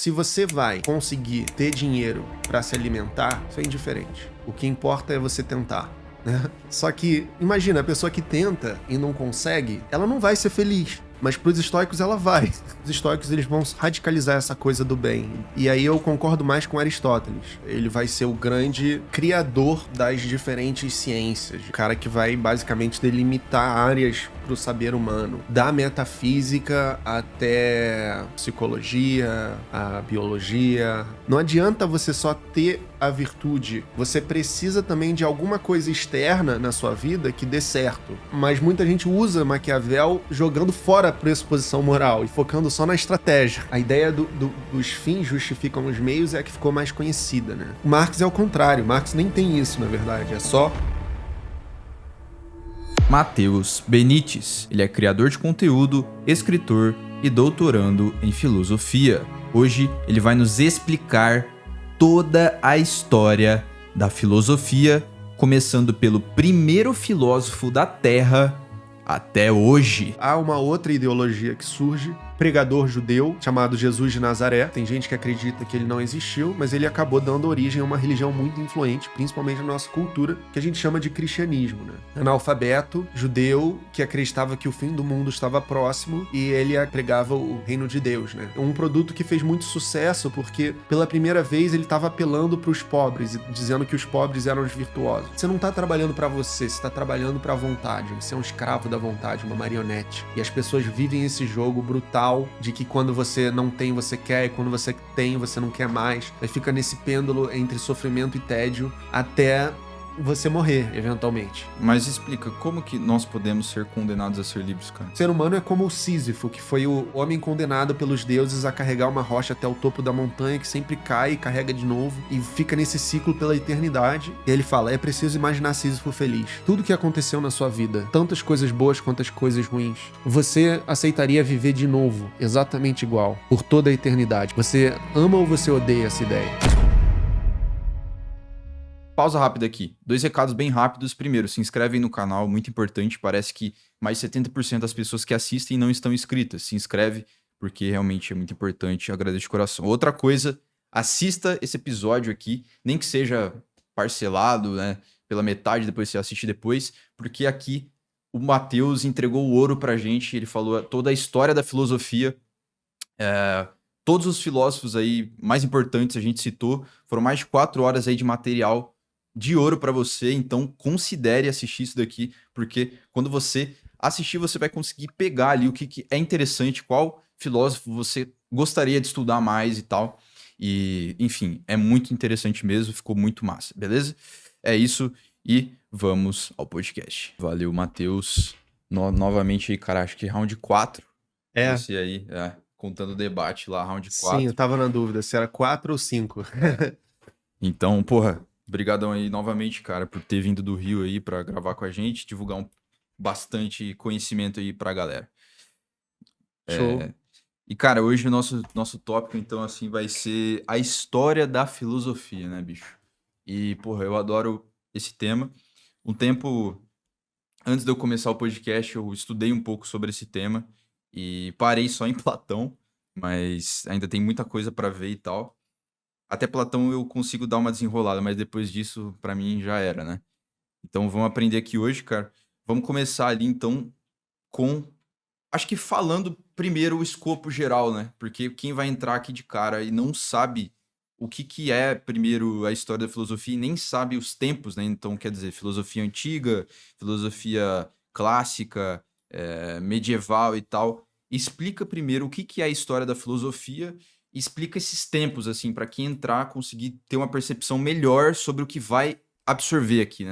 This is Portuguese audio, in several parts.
Se você vai conseguir ter dinheiro para se alimentar, isso é indiferente. O que importa é você tentar, né? Só que, imagina, a pessoa que tenta e não consegue, ela não vai ser feliz. Mas pros estoicos ela vai. Os estoicos eles vão radicalizar essa coisa do bem. E aí eu concordo mais com Aristóteles. Ele vai ser o grande criador das diferentes ciências. O cara que vai basicamente delimitar áreas pro saber humano. Da metafísica até psicologia, a biologia. Não adianta você só ter a virtude. Você precisa também de alguma coisa externa na sua vida que dê certo. Mas muita gente usa Maquiavel jogando fora a pressuposição moral e focando só na estratégia. A ideia dos fins justificam os meios é a que ficou mais conhecida, né? O Marx é o contrário. Marx nem tem isso, na verdade. É só Matheus Benites. Ele é criador de conteúdo, escritor e doutorando em filosofia. Hoje ele vai nos explicar toda a história da filosofia, começando pelo primeiro filósofo da Terra até hoje. Há uma outra ideologia que surge, pregador judeu, chamado Jesus de Nazaré. Tem gente que acredita que ele não existiu, mas ele acabou dando origem a uma religião muito influente, principalmente na nossa cultura, que a gente chama de cristianismo, né? Analfabeto, judeu, que acreditava que o fim do mundo estava próximo e ele pregava o reino de Deus, né? Um produto que fez muito sucesso porque, pela primeira vez, ele estava apelando para os pobres, dizendo que os pobres eram os virtuosos. Você não está trabalhando para você está trabalhando para a vontade. Você é um escravo da vontade, uma marionete. E as pessoas vivem esse jogo brutal de que quando você não tem, você quer, e quando você tem, você não quer mais. Aí fica nesse pêndulo entre sofrimento e tédio até você morrer, eventualmente. Mas explica, como que nós podemos ser condenados a ser livres, cara? O ser humano é como o Sísifo, que foi o homem condenado pelos deuses a carregar uma rocha até o topo da montanha, que sempre cai e carrega de novo, e fica nesse ciclo pela eternidade. E ele fala, é preciso imaginar Sísifo feliz. Tudo que aconteceu na sua vida, tantas coisas boas quanto as coisas ruins, você aceitaria viver de novo, exatamente igual, por toda a eternidade. Você ama ou você odeia essa ideia? Pausa rápida aqui. 2 recados bem rápidos. Primeiro, se inscrevem no canal, muito importante. Parece que mais de 70% das pessoas que assistem não estão inscritas. Se inscreve, porque realmente é muito importante. Agradeço de coração. Outra coisa, assista esse episódio aqui, nem que seja parcelado, né, pela metade, depois você assiste depois, porque aqui o Matheus entregou o ouro pra gente. Ele falou toda a história da filosofia. Todos os filósofos aí mais importantes a gente citou. Foram mais de 4 horas aí de material de ouro pra você, então considere assistir isso daqui, porque quando você assistir, você vai conseguir pegar ali o que é interessante, qual filósofo você gostaria de estudar mais e tal. E, enfim, é muito interessante mesmo, ficou muito massa, beleza? É isso e vamos ao podcast. Valeu, Matheus. Novamente aí, cara, acho que round 4. Esse aí, contando o debate lá, round 4. Sim, eu tava na dúvida se era 4 ou 5. Então, porra, brigadão aí novamente, cara, por ter vindo do Rio aí pra gravar com a gente, divulgar bastante conhecimento aí pra galera. Show. E, cara, hoje o nosso tópico, então, assim, vai ser a história da filosofia, né, bicho? E, porra, eu adoro esse tema. Um tempo antes de eu começar o podcast, eu estudei um pouco sobre esse tema e parei só em Platão, mas ainda tem muita coisa pra ver e tal. Até Platão eu consigo dar uma desenrolada, mas depois disso, pra mim, já era, né? Então vamos aprender aqui hoje, cara. Vamos começar ali, então, com... Acho que falando primeiro o escopo geral, né? Porque quem vai entrar aqui de cara e não sabe o que é, primeiro, a história da filosofia e nem sabe os tempos, né? Então, quer dizer, filosofia antiga, filosofia clássica, medieval e tal. Explica primeiro o que é a história da filosofia e explica esses tempos, assim, para quem entrar conseguir ter uma percepção melhor sobre o que vai absorver aqui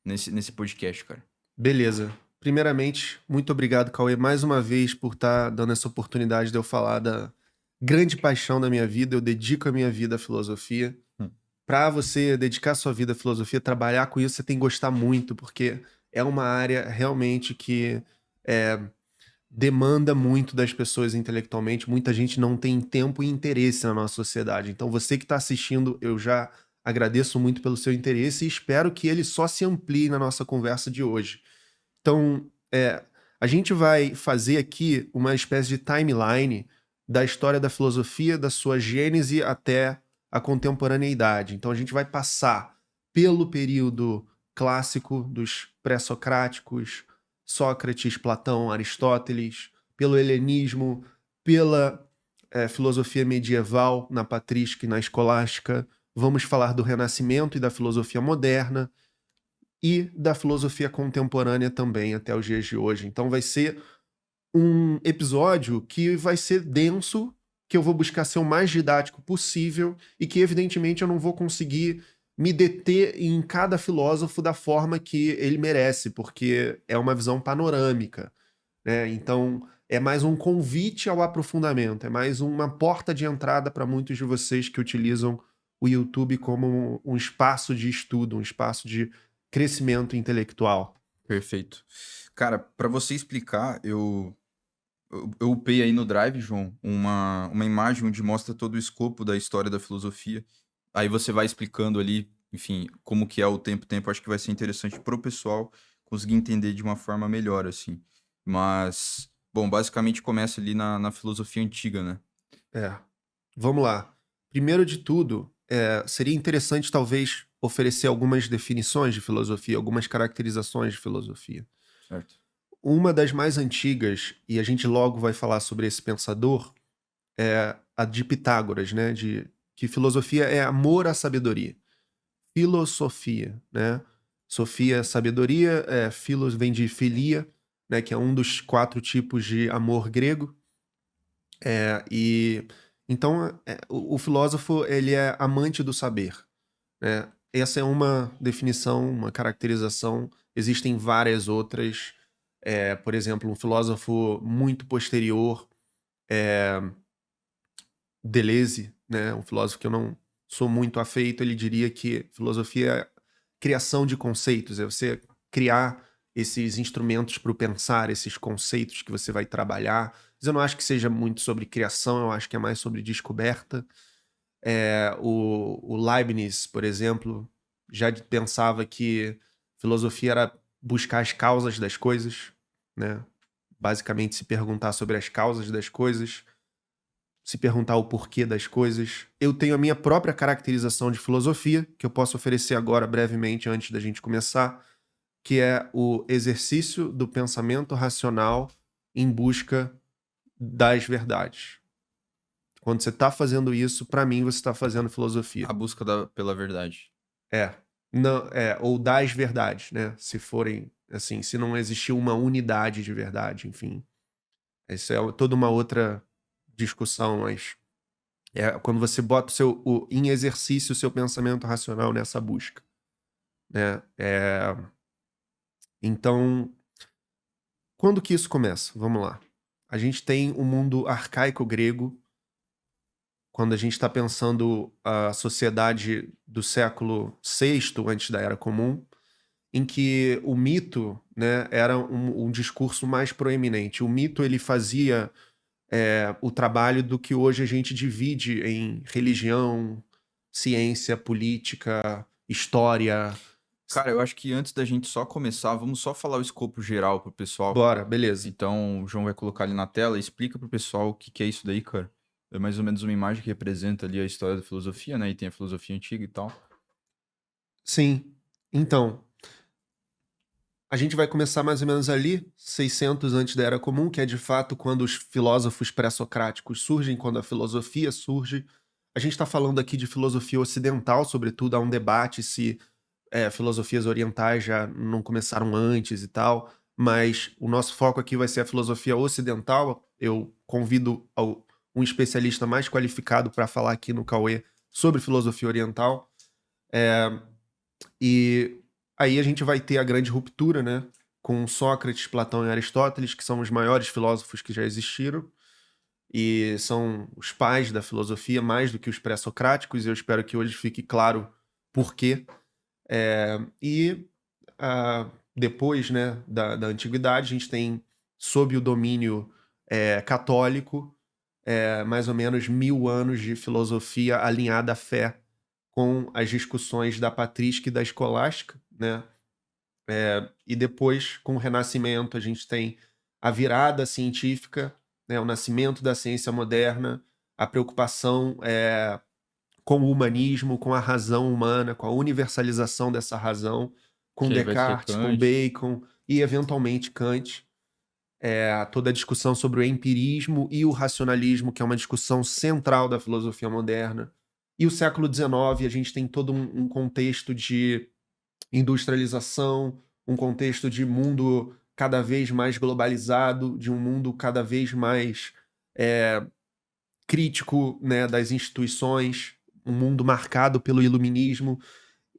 nesse podcast, cara. Beleza. Primeiramente, muito obrigado, Cauê, mais uma vez por estar dando essa oportunidade de eu falar da grande paixão da minha vida. Eu dedico a minha vida à filosofia. Para você dedicar sua vida à filosofia, trabalhar com isso, você tem que gostar muito, porque é uma área realmente que demanda muito das pessoas intelectualmente. Muita gente não tem tempo e interesse na nossa sociedade. Então, você que está assistindo, eu já agradeço muito pelo seu interesse e espero que ele só se amplie na nossa conversa de hoje. Então, a gente vai fazer aqui uma espécie de timeline da história da filosofia, da sua gênese até a contemporaneidade. Então a gente vai passar pelo período clássico dos pré-socráticos, Sócrates, Platão, Aristóteles, pelo helenismo, pela filosofia medieval na patrística e na escolástica. Vamos falar do Renascimento e da filosofia moderna e da filosofia contemporânea também até os dias de hoje. Então vai ser um episódio que vai ser denso, que eu vou buscar ser o mais didático possível e que, evidentemente, eu não vou conseguir me deter em cada filósofo da forma que ele merece, porque é uma visão panorâmica, né? Então, é mais um convite ao aprofundamento, é mais uma porta de entrada para muitos de vocês que utilizam o YouTube como um espaço de estudo, um espaço de crescimento intelectual. Perfeito. Cara, para você explicar, eu upei aí no Drive, João, uma imagem onde mostra todo o escopo da história da filosofia. Aí você vai explicando ali, enfim, como que é o tempo. Acho que vai ser interessante pro pessoal conseguir entender de uma forma melhor, assim. Mas, bom, basicamente começa ali na filosofia antiga, né? É. Vamos lá. Primeiro de tudo, seria interessante talvez oferecer algumas definições de filosofia, algumas caracterizações de filosofia. Certo. Uma das mais antigas, e a gente logo vai falar sobre esse pensador, é a de Pitágoras, né? Que filosofia é amor à sabedoria. Filosofia, né? Sofia é sabedoria, philos vem de filia, né? Que é um dos 4 tipos de amor grego. E então o filósofo ele é amante do saber, né? Essa é uma definição, uma caracterização. Existem várias outras. Por exemplo, um filósofo muito posterior, Deleuze, né? Um filósofo que eu não sou muito afeito, ele diria que filosofia é criação de conceitos, é você criar esses instrumentos para o pensar, esses conceitos que você vai trabalhar. Mas eu não acho que seja muito sobre criação, eu acho que é mais sobre descoberta. O Leibniz, por exemplo, já pensava que filosofia era buscar as causas das coisas, né? Basicamente se perguntar sobre as causas das coisas, se perguntar o porquê das coisas. Eu tenho a minha própria caracterização de filosofia, que eu posso oferecer agora brevemente antes da gente começar, que é o exercício do pensamento racional em busca das verdades. Quando você está fazendo isso, para mim, você está fazendo filosofia. A busca pela verdade. Não, ou das verdades, né? Se forem, assim, se não existir uma unidade de verdade, enfim. Isso é toda uma outra discussão, mas quando você bota em exercício o seu pensamento racional nessa busca, né? Então, quando que isso começa? Vamos lá. A gente tem o mundo arcaico grego, quando a gente está pensando a sociedade do século VI, antes da Era Comum, em que o mito, né, era um discurso mais proeminente. O mito ele fazia o trabalho do que hoje a gente divide em religião, ciência, política, história. Cara, eu acho que antes da gente só começar, vamos só falar o escopo geral pro pessoal. Bora, beleza. Então, o João vai colocar ali na tela e explica pro pessoal o que que é isso daí, cara. É mais ou menos uma imagem que representa ali a história da filosofia, né? E tem a filosofia antiga e tal. Sim. Então, a gente vai começar mais ou menos ali, 600 antes da Era Comum, que é de fato quando os filósofos pré-socráticos surgem, quando a filosofia surge. A gente está falando aqui de filosofia ocidental, sobretudo, há um debate se filosofias orientais já não começaram antes e tal, mas o nosso foco aqui vai ser a filosofia ocidental. Eu convido um especialista mais qualificado para falar aqui no Cauê sobre filosofia oriental. E aí a gente vai ter a grande ruptura, né? Com Sócrates, Platão e Aristóteles, que são os maiores filósofos que já existiram. E são os pais da filosofia, mais do que os pré-socráticos. E eu espero que hoje fique claro por quê. Depois, né, da antiguidade, a gente tem, sob o domínio católico, mais ou menos 1000 anos de filosofia alinhada à fé, com as discussões da patrística e da escolástica, né? E depois, com o Renascimento, a gente tem a virada científica, né, o nascimento da ciência moderna, a preocupação com o humanismo, com a razão humana, com a universalização dessa razão, com Que aí vai ser Descartes, com Kant. Bacon e, eventualmente, Kant. Toda a discussão sobre o empirismo e o racionalismo, que é uma discussão central da filosofia moderna. E o século XIX, a gente tem todo um contexto de industrialização, um contexto de mundo cada vez mais globalizado, de um mundo cada vez mais crítico, né, das instituições, um mundo marcado pelo iluminismo,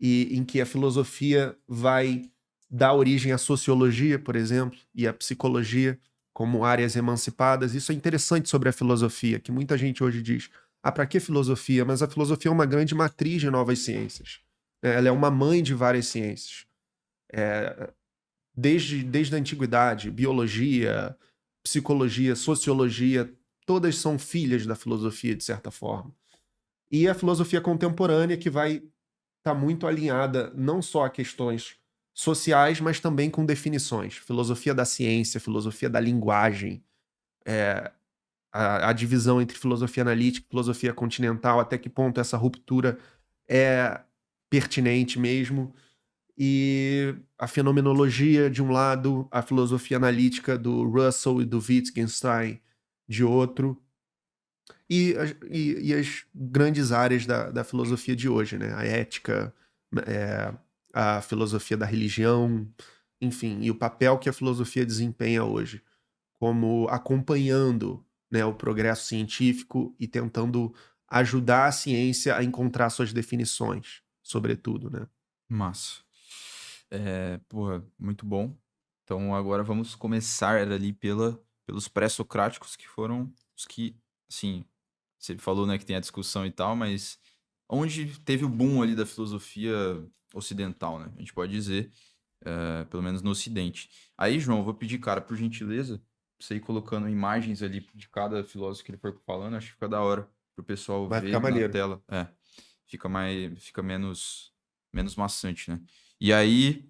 e em que a filosofia vai dar origem à sociologia, por exemplo, e à psicologia como áreas emancipadas. Isso é interessante sobre a filosofia, que muita gente hoje diz, para que filosofia? Mas a filosofia é uma grande matriz de novas ciências. Ela é uma mãe de várias ciências. Desde a antiguidade, biologia, psicologia, sociologia, todas são filhas da filosofia, de certa forma. E a filosofia contemporânea, que vai estar muito alinhada não só a questões sociais, mas também com definições. Filosofia da ciência, filosofia da linguagem, a divisão entre filosofia analítica e filosofia continental, até que ponto essa ruptura é pertinente mesmo. E a fenomenologia de um lado, a filosofia analítica do Russell e do Wittgenstein de outro, e as grandes áreas da filosofia de hoje, né? A ética, a filosofia da religião, enfim, e o papel que a filosofia desempenha hoje, como acompanhando, né, o progresso científico e tentando ajudar a ciência a encontrar suas definições, sobretudo, né? Massa. Porra, muito bom. Então agora vamos começar ali pelos pré-socráticos, que foram os que, assim, você falou, né, que tem a discussão e tal, mas onde teve o boom ali da filosofia ocidental, né? A gente pode dizer, pelo menos no Ocidente. Aí, João, eu vou pedir, cara, por gentileza, pra você ir colocando imagens ali de cada filósofo que ele for falando, acho que fica da hora pro pessoal Vai ficar ver na maneiro. tela. Fica menos maçante, né? E aí,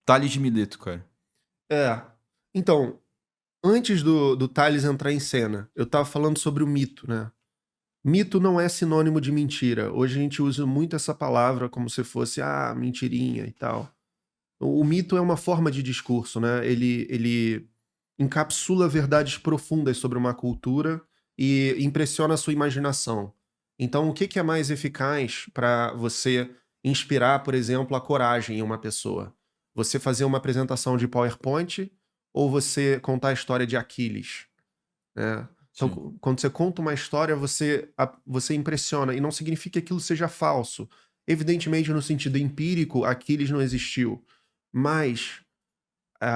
Tales de Mileto, cara. Então, antes do Tales entrar em cena, eu tava falando sobre o mito, né? Mito não é sinônimo de mentira. Hoje a gente usa muito essa palavra como se fosse, mentirinha e tal. O mito é uma forma de discurso, né? Ele encapsula verdades profundas sobre uma cultura e impressiona a sua imaginação. Então, o que que é mais eficaz para você inspirar, por exemplo, a coragem em uma pessoa? Você fazer uma apresentação de PowerPoint ou você contar a história de Aquiles, né? Então, Sim. quando você conta uma história, você impressiona, e não significa que aquilo seja falso. Evidentemente, no sentido empírico, Aquiles não existiu. Mas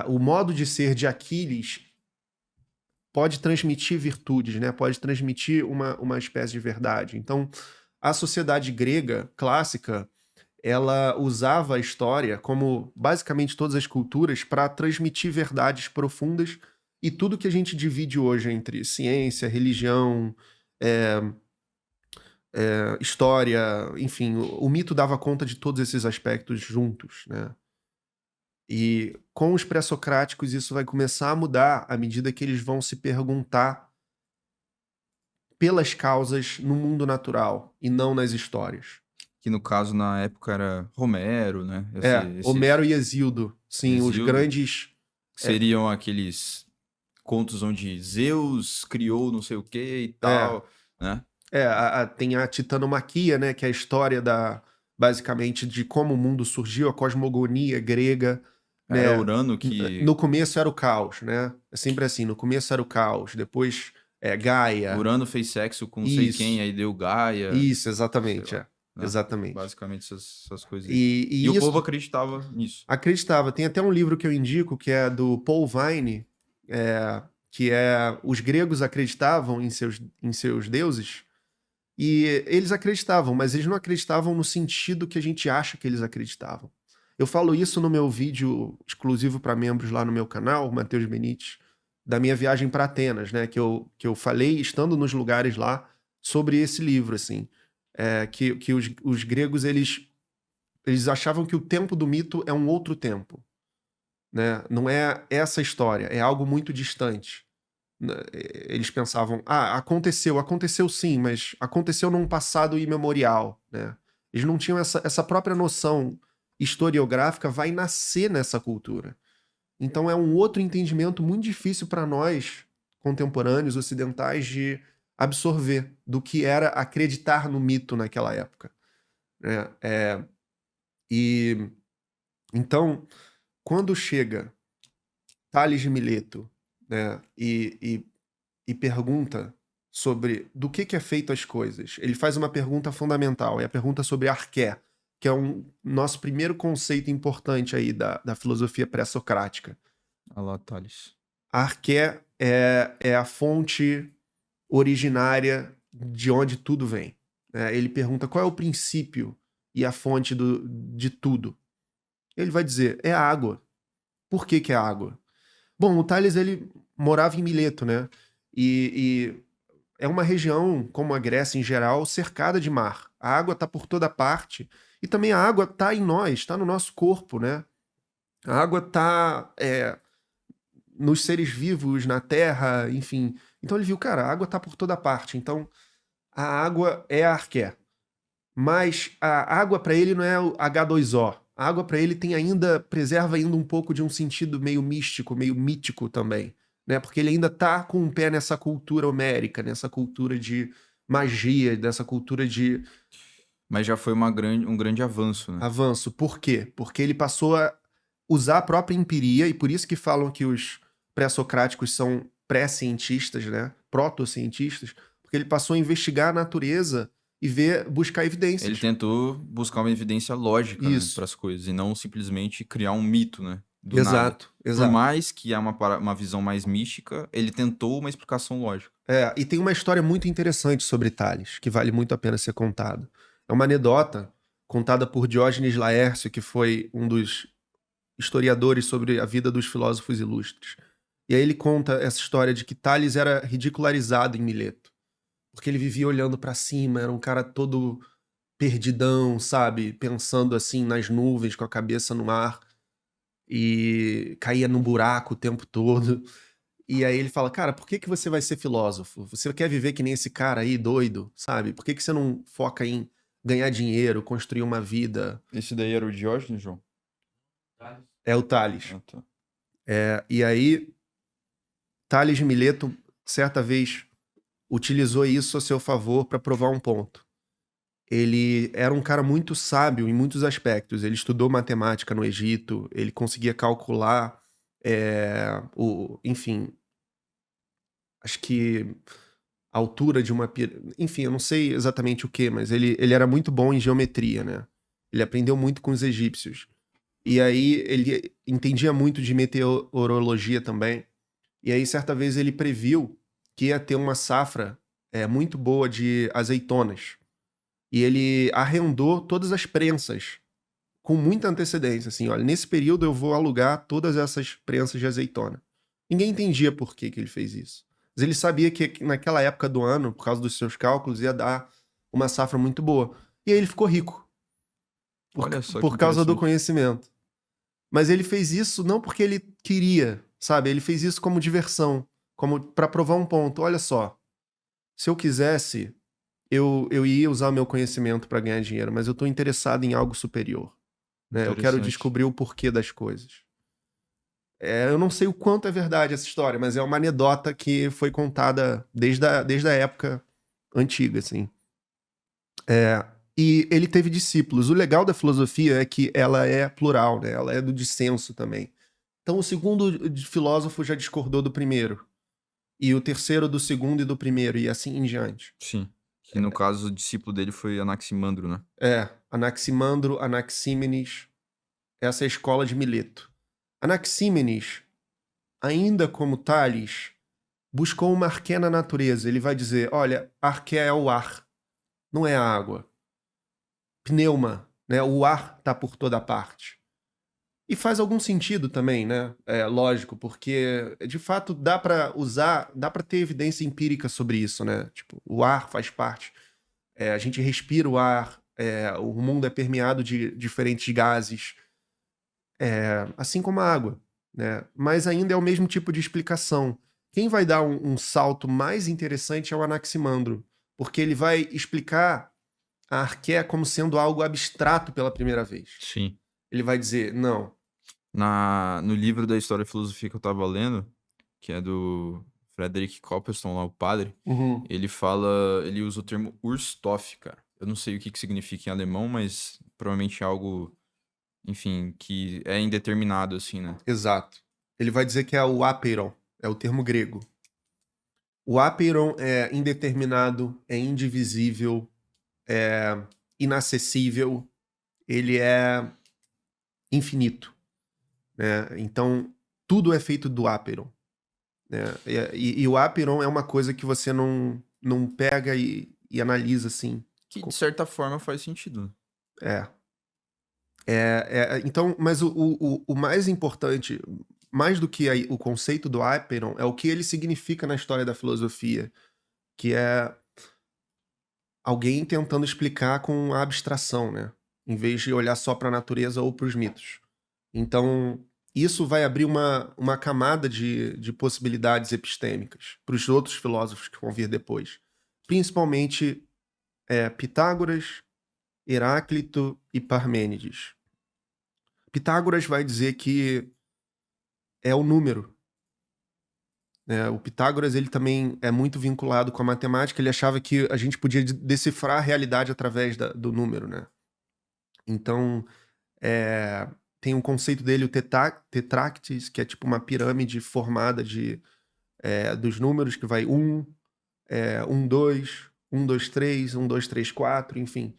o modo de ser de Aquiles pode transmitir virtudes, né? Pode transmitir uma espécie de verdade. Então, a sociedade grega clássica, ela usava a história, como basicamente todas as culturas, para transmitir verdades profundas, e tudo que a gente divide hoje entre ciência, religião, história, enfim, o mito dava conta de todos esses aspectos juntos, né? E com os pré-socráticos isso vai começar a mudar à medida que eles vão se perguntar pelas causas no mundo natural e não nas histórias. Que no caso, na época, era Romero, né? Homero e Hesíodo, sim, os Hesíodo, grandes. que seriam aqueles contos onde Zeus criou não sei o que e tal, né? Tem a Titanomaquia, né, que é a história basicamente de como o mundo surgiu, a cosmogonia grega, Era né? Urano que... No começo era o caos, né? É sempre assim, no começo era o caos, depois Gaia. Urano fez sexo com não sei quem, Isso, aí deu Gaia, isso, sei exatamente, lá, né? exatamente. Basicamente essas coisas aí. E E o povo isso acreditava nisso. acreditava. Tem até um livro que eu indico, que é do Paul Vine, que é os gregos acreditavam em seus deuses, e eles acreditavam, mas eles não acreditavam no sentido que a gente acha que eles acreditavam. Eu falo isso no meu vídeo exclusivo para membros lá no meu canal, Matheus Benites, da minha viagem para Atenas, né? Que eu falei, estando nos lugares lá, sobre esse livro, assim. Que os gregos, eles achavam que o tempo do mito é um outro tempo, né? Não é essa história, é algo muito distante. Eles pensavam, aconteceu sim, mas aconteceu num passado imemorial, né? Eles não tinham essa própria noção historiográfica, vai nascer nessa cultura. Então é um outro entendimento muito difícil para nós, contemporâneos, ocidentais, de absorver do que era acreditar no mito naquela época, né? E então, quando chega Tales de Mileto, né, e pergunta sobre do que é feito as coisas, ele faz uma pergunta fundamental, é a pergunta sobre arqué, que é nosso primeiro conceito importante aí da filosofia pré-socrática. Ah lá, Thales. A arqué é a fonte originária de onde tudo vem, né? Ele pergunta qual é o princípio e a fonte de tudo. Ele vai dizer, é a água. Por que é a água? Bom, o Tales, ele morava em Mileto, né? E é uma região, como a Grécia em geral, cercada de mar. A água está por toda parte. E também a água está em nós, está no nosso corpo, né? A água está nos seres vivos, na terra, enfim. Então ele viu, cara, a água está por toda parte. Então a água é a arqué. Mas a água para ele não é o H2O. A água para ele preserva ainda um pouco de um sentido meio místico, meio mítico também, né? Porque ele ainda tá com um pé nessa cultura homérica, nessa cultura de magia, dessa cultura de Mas já foi um grande avanço, né? avanço. Por quê? Porque ele passou a usar a própria empiria, e por isso que falam que os pré-socráticos são pré-cientistas, né? Proto-cientistas, porque ele passou a investigar a natureza e buscar Ele evidências. tentou buscar uma evidência lógica, né, Isso. para as coisas, e não simplesmente criar um mito, né? Do nada. Exato, Por exato. mais que há uma visão mais mística, ele tentou uma explicação lógica. E tem uma história muito interessante sobre Tales, que vale muito a pena ser contada. É uma anedota contada por Diógenes Laércio, que foi um dos historiadores sobre a vida dos filósofos ilustres. E aí ele conta essa história de que Tales era ridicularizado em Mileto, porque ele vivia olhando para cima, era um cara todo perdidão, sabe? Pensando assim nas nuvens, com a cabeça no ar, e caía num buraco o tempo todo. E aí ele fala, cara, por que que você vai ser filósofo? Você quer viver que nem esse cara aí, doido, sabe? Por que que você não foca em ganhar dinheiro, construir uma vida? Esse daí era o Diógenes, João? É o Tales. Ah, tá. E aí, Tales de Mileto, certa vez, utilizou isso a seu favor para provar um ponto. Ele era um cara muito sábio em muitos aspectos. Ele estudou matemática no Egito, ele conseguia calcular, enfim, acho que a altura de uma pirâmide. Enfim, eu não sei exatamente o que, mas ele era muito bom em geometria, né? Ele aprendeu muito com os egípcios. E aí ele entendia muito de meteorologia também. E aí, certa vez, ele previu que ia ter uma safra muito boa de azeitonas. E ele arrendou todas as prensas com muita antecedência. Assim, olha, nesse período eu vou alugar todas essas prensas de azeitona. Ninguém entendia por que ele fez isso. Mas ele sabia que naquela época do ano, por causa dos seus cálculos, ia dar uma safra muito boa. E aí ele ficou rico. Olha só que Por causa do interessante. conhecimento. Mas ele fez isso não porque ele queria, sabe? Ele fez isso como diversão, como para provar um ponto. Olha só, se eu quisesse, eu ia usar o meu conhecimento para ganhar dinheiro, mas eu tô interessado em algo superior, né? Eu quero Interessante. descobrir o porquê das coisas. Eu não sei o quanto é verdade essa história, mas é uma anedota que foi contada desde a época antiga, assim. E ele teve discípulos. O legal da filosofia é que ela é plural, né? Ela é do dissenso também. Então o segundo filósofo já discordou do primeiro. E o terceiro do segundo e do primeiro, e assim em diante. Sim. Que no caso o discípulo dele foi Anaximandro, né? Anaximandro, Anaxímenes, essa é a escola de Mileto. Anaxímenes, ainda como Tales, buscou uma arqué na natureza. Ele vai dizer, olha, arqué é o ar, não é a água. Pneuma, né? O ar está por toda parte. E faz algum sentido também, né? Lógico, porque de fato dá para usar, dá para ter evidência empírica sobre isso, né? Tipo, o ar faz parte. A gente respira o ar, o mundo é permeado de diferentes gases, assim como a água, né? Mas ainda é o mesmo tipo de explicação, Quem vai dar um salto mais interessante é o Anaximandro, porque ele vai explicar a arqué como sendo algo abstrato pela primeira vez. Sim. Ele vai dizer, não, No livro da História e Filosofia que eu tava lendo, que é do Frederick Coppelson, lá, o padre, ele usa o termo Urstoff, cara. Eu não sei o que que significa em alemão, mas provavelmente é algo, enfim, que é indeterminado, assim, né? exato. Ele vai dizer que é o apeiron, é o termo grego. O apeiron é indeterminado, é indivisível, é inacessível, ele é infinito, né? Então, tudo é feito do apeiron, né? E o apeiron é uma coisa que você não pega e analisa assim. Que, de certa forma, faz sentido. É. Então, mas o mais importante, mais do que o conceito do apeiron, é o que ele significa na história da filosofia, que é alguém tentando explicar com a abstração, né? Em vez de olhar só para a natureza ou para os mitos. Então, isso vai abrir uma camada de possibilidades epistêmicas para os outros filósofos que vão vir depois. Principalmente Pitágoras, Heráclito e Parmênides. Pitágoras vai dizer que é o número, né? O Pitágoras ele também é muito vinculado com a matemática. Ele achava que a gente podia decifrar a realidade através do número, né? Então, tem um conceito dele, o tetractis, que é tipo uma pirâmide formada dos números, que vai 1, 2, 1, 2, 3, 1, 2, 3, 4, enfim.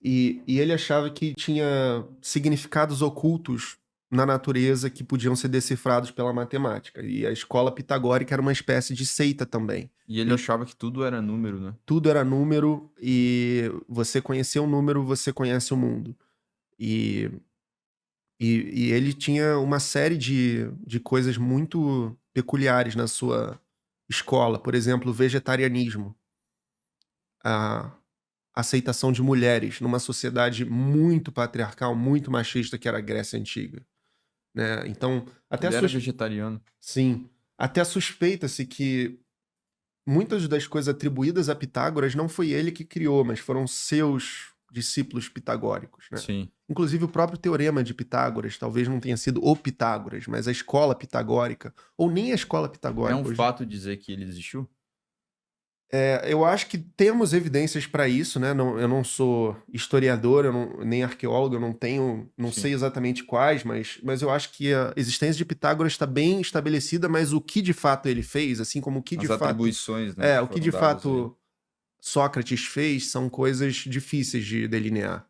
E ele achava que tinha significados ocultos na natureza que podiam ser decifrados pela matemática. E a escola pitagórica era uma espécie de seita também. E ele achava que tudo era número, né? Tudo era número e você conhecer o número, você conhece o mundo. E, e ele tinha uma série de coisas muito peculiares na sua escola. Por exemplo, o vegetarianismo. A aceitação de mulheres numa sociedade muito patriarcal, muito machista que era a Grécia Antiga, né? Então, Ele era vegetariano. Sim, até suspeita-se que muitas das coisas atribuídas a Pitágoras não foi ele que criou, mas foram seus discípulos pitagóricos, né? Sim. Inclusive o próprio teorema de Pitágoras talvez não tenha sido o Pitágoras, mas a escola pitagórica, ou nem a escola É pitagórica. um fato dizer que ele existiu? Eu acho que temos evidências para isso, né? Eu não sou historiador, nem arqueólogo, eu não Sim. sei exatamente quais, mas eu acho que a existência de Pitágoras está bem estabelecida, mas o que de fato ele fez, assim como o que de As fato. atribuições, né? O que foram de dadas fato Sócrates fez são coisas difíceis de delinear.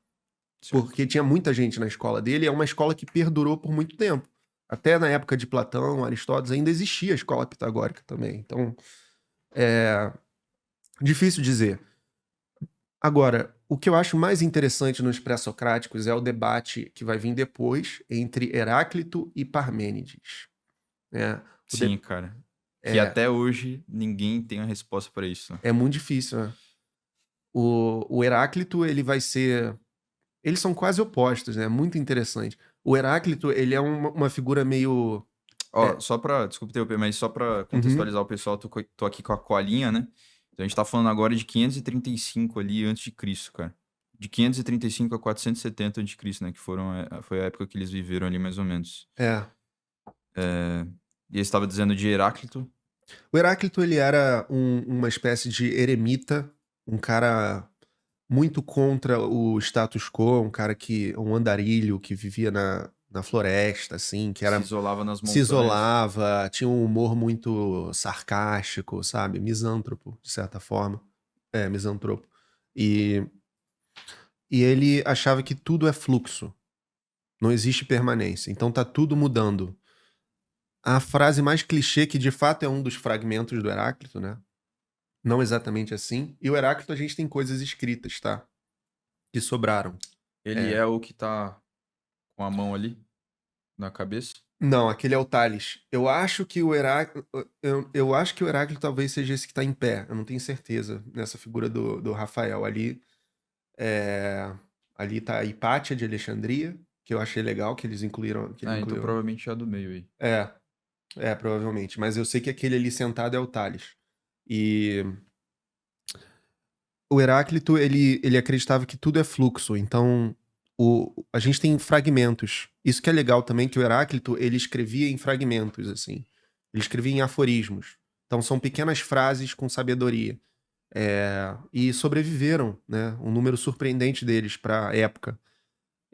Certo. Porque tinha muita gente na escola dele, é uma escola que perdurou por muito tempo. Até na época de Platão, Aristóteles, ainda existia a escola pitagórica também. Então, difícil dizer. Agora, o que eu acho mais interessante nos pré-socráticos é o debate que vai vir depois entre Heráclito e Parmênides, né? Sim, cara. Que até hoje ninguém tem a resposta para isso, né? É muito difícil, né? O Heráclito, ele vai ser... Eles são quase opostos, né? Muito interessante. O Heráclito, ele é uma figura meio... Ó, só pra... Desculpa interromper, mas só pra contextualizar o pessoal, tô aqui com a colinha, né? Então a gente tá falando agora de 535 ali antes de Cristo, cara. De 535 a 470 antes de Cristo, né? Que foi a época que eles viveram ali, mais ou menos. E eu estava dizendo de Heráclito. O Heráclito, ele era uma espécie de eremita, um cara muito contra o status quo, um andarilho que vivia na floresta, assim, que era... Se isolava nas Se montanhas. isolava, tinha um humor muito sarcástico, sabe? Misântropo, de certa forma. Misantropo. E ele achava que tudo é fluxo. Não existe permanência. Então tá tudo mudando. A frase mais clichê, que de fato é um dos fragmentos do Heráclito, né? Não exatamente assim. E o Heráclito a gente tem coisas escritas, tá? Que sobraram. Ele é o que tá com a mão ali na cabeça? Não, aquele é o Tales. Eu acho que o Heráclito. Eu acho que o Heráclito talvez seja esse que tá em pé. Eu não tenho certeza nessa figura do Rafael. Ali tá a Hipátia de Alexandria, que eu achei legal que eles incluíram. Então provavelmente é a do meio aí. Provavelmente. Mas eu sei que aquele ali sentado é o Tales. E o Heráclito, ele acreditava que tudo é fluxo. Então, a gente tem fragmentos. Isso que é legal também, que o Heráclito, ele escrevia em fragmentos, assim. Ele escrevia em aforismos. Então, são pequenas frases com sabedoria. E sobreviveram, né? Um número surpreendente deles para a época.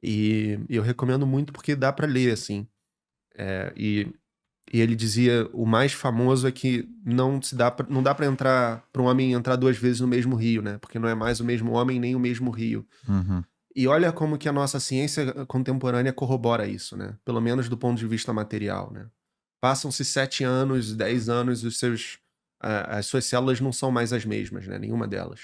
E eu recomendo muito porque dá para ler, assim. E ele dizia, o mais famoso é que não dá para entrar, para um homem entrar duas vezes no mesmo rio, né? Porque não é mais o mesmo homem nem o mesmo rio. Uhum. E olha como que a nossa ciência contemporânea corrobora isso, né? Pelo menos do ponto de vista material, né? Passam-se 7 anos, 10 anos, as suas células não são mais as mesmas, né? Nenhuma delas.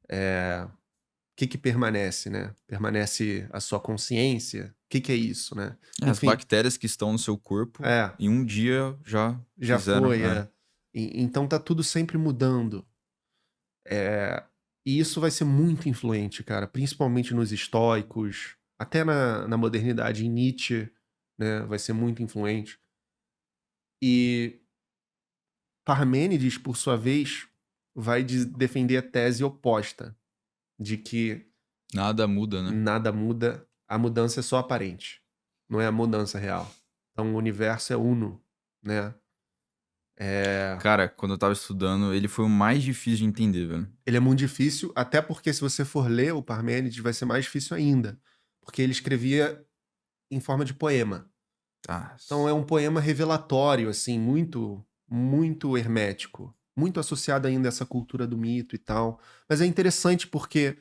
O que permanece, né? Permanece a sua consciência? O que é isso, né? As Enfim, bactérias que estão no seu corpo, em um dia já fizeram. foi. Então tá tudo sempre mudando. E isso vai ser muito influente, cara, principalmente nos estoicos, até na modernidade, em Nietzsche, né? Vai ser muito influente. E Parmênides, por sua vez, vai defender a tese oposta, de que Nada muda, né? nada muda, a mudança é só aparente, não é a mudança real. Então o universo é uno, né? Cara, quando eu tava estudando, ele foi o mais difícil de entender, velho. Ele é muito difícil, até porque se você for ler o Parmênides, vai ser mais difícil ainda, porque ele escrevia em forma de poema. Ah, Então é um poema revelatório, assim, muito, muito hermético, muito associado ainda a essa cultura do mito e tal. Mas é interessante porque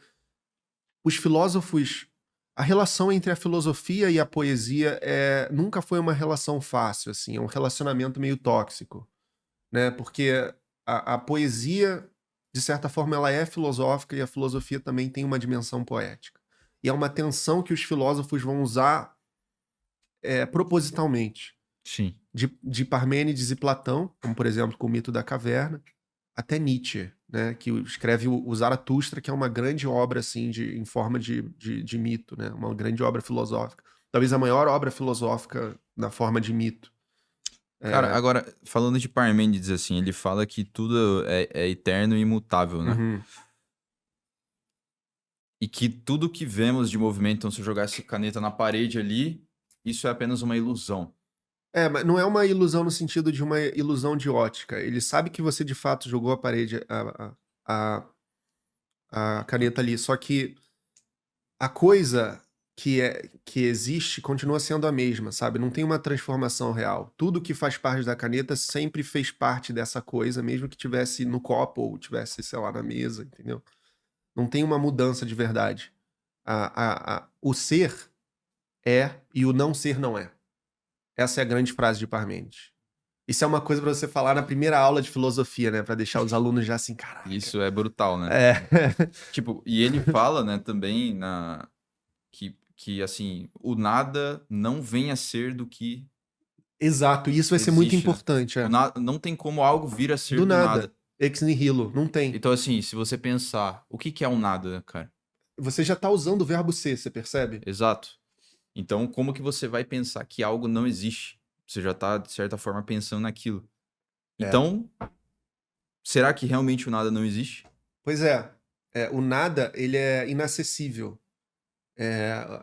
os filósofos, a relação entre a filosofia e a poesia nunca foi uma relação fácil, assim, é um relacionamento meio tóxico, né? Porque a poesia, de certa forma, ela é filosófica e a filosofia também tem uma dimensão poética. E é uma tensão que os filósofos vão usar propositalmente. sim. De Parmênides e Platão, como por exemplo com o mito da caverna, até Nietzsche, né, que escreve o Zaratustra, que é uma grande obra assim em forma de mito, né, uma grande obra filosófica. Talvez a maior obra filosófica na forma de mito. Cara, agora, falando de Parmênides, assim, ele fala que tudo é eterno e imutável, né? Uhum. E que tudo que vemos de movimento, então se eu jogar essa caneta na parede ali, isso é apenas uma ilusão. Mas não é uma ilusão no sentido de uma ilusão de ótica. Ele sabe que você de fato jogou a parede, a, a caneta ali, só que a coisa que existe continua sendo a mesma, sabe? Não tem uma transformação real. Tudo que faz parte da caneta sempre fez parte dessa coisa, mesmo que tivesse no copo ou tivesse, sei lá, na mesa, entendeu? Não tem uma mudança de verdade. O ser é e o não ser não é. Essa é a grande frase de Parmênides. Isso é uma coisa pra você falar na primeira aula de filosofia, né? Pra deixar os alunos já assim, caraca. Isso é brutal, né? Tipo, e ele fala, né, também que assim, o nada não vem a ser do que Exato, e isso vai ser muito existe, né? importante. Não tem como algo vir a ser Do do nada. nada. Ex nihilo, não tem. Então, assim, se você pensar, o que é o nada, cara? Você já tá usando o verbo ser, você percebe? Exato. Então, como que você vai pensar que algo não existe? Você já tá, de certa forma, pensando naquilo. Então, será que realmente o nada não existe? Pois é. O nada, ele é inacessível.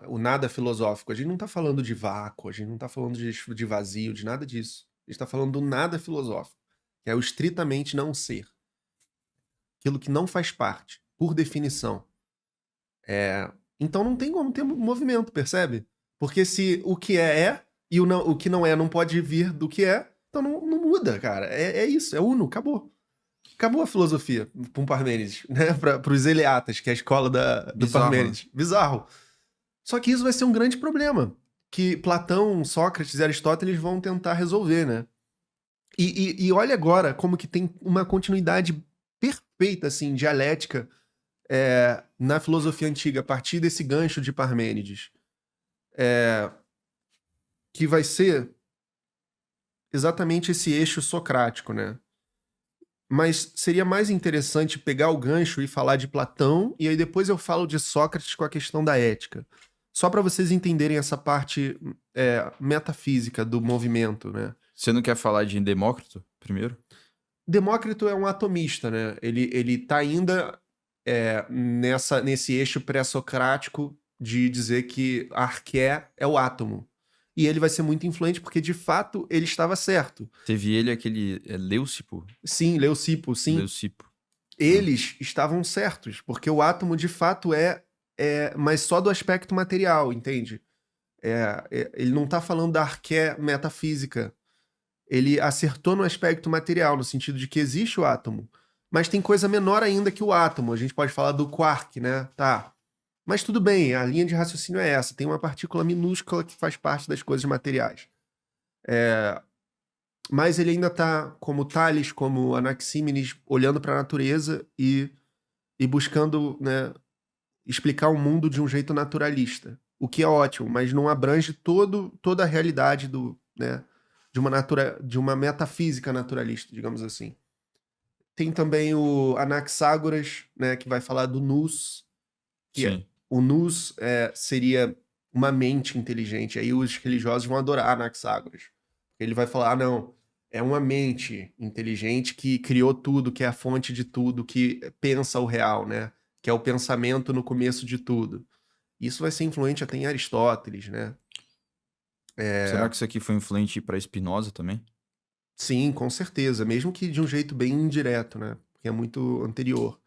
O nada filosófico. A gente não tá falando de vácuo, a gente não tá falando de vazio, de nada disso. A gente tá falando do nada filosófico, que é o estritamente não ser. Aquilo que não faz parte, por definição. Então não tem como ter movimento, percebe? Porque se o que é e o que não é não pode vir do que é, então não muda, cara. É isso, é uno, acabou. Acabou a filosofia com Parmênides, né? Para os Eleatas, que é a escola do Bizarro, Parmênides. Bizarro. Só que isso vai ser um grande problema, que Platão, Sócrates e Aristóteles vão tentar resolver, né? E olha agora como que tem uma continuidade perfeita, assim, dialética na filosofia antiga, a partir desse gancho de Parmênides. Que vai ser exatamente esse eixo socrático, né? Mas seria mais interessante pegar o gancho e falar de Platão, e aí depois eu falo de Sócrates com a questão da ética. Só para vocês entenderem essa parte metafísica do movimento, né? Você não quer falar de Demócrito primeiro? Demócrito é um atomista, né? Ele tá ainda nesse eixo pré-socrático de dizer que a arqué é o átomo. E ele vai ser muito influente porque, de fato, ele estava certo. Teve ele aquele Leucipo? Sim, Leucipo, sim. Leucipo. Eles estavam certos, porque o átomo, de fato, mas só do aspecto material, entende? Ele não tá falando da arqué metafísica. Ele acertou no aspecto material, no sentido de que existe o átomo. Mas tem coisa menor ainda que o átomo. A gente pode falar do quark, né? Tá. Mas tudo bem, a linha de raciocínio é essa. Tem uma partícula minúscula que faz parte das coisas materiais. Mas ele ainda tá, como Tales, como Anaxímenes, olhando para a natureza e buscando, né, explicar o mundo de um jeito naturalista. O que é ótimo, mas não abrange toda a realidade né, de uma metafísica naturalista, digamos assim. Tem também o Anaxágoras, né, que vai falar do nous, Sim. o nous seria uma mente inteligente. Aí os religiosos vão adorar Anaxágoras. Ele vai falar, não, é uma mente inteligente que criou tudo, que é a fonte de tudo, que pensa o real, né? Que é o pensamento no começo de tudo. Isso vai ser influente até em Aristóteles, né? Será que isso aqui foi influente para Spinoza também? Sim, com certeza. Mesmo que de um jeito bem indireto, né? Porque é muito anterior.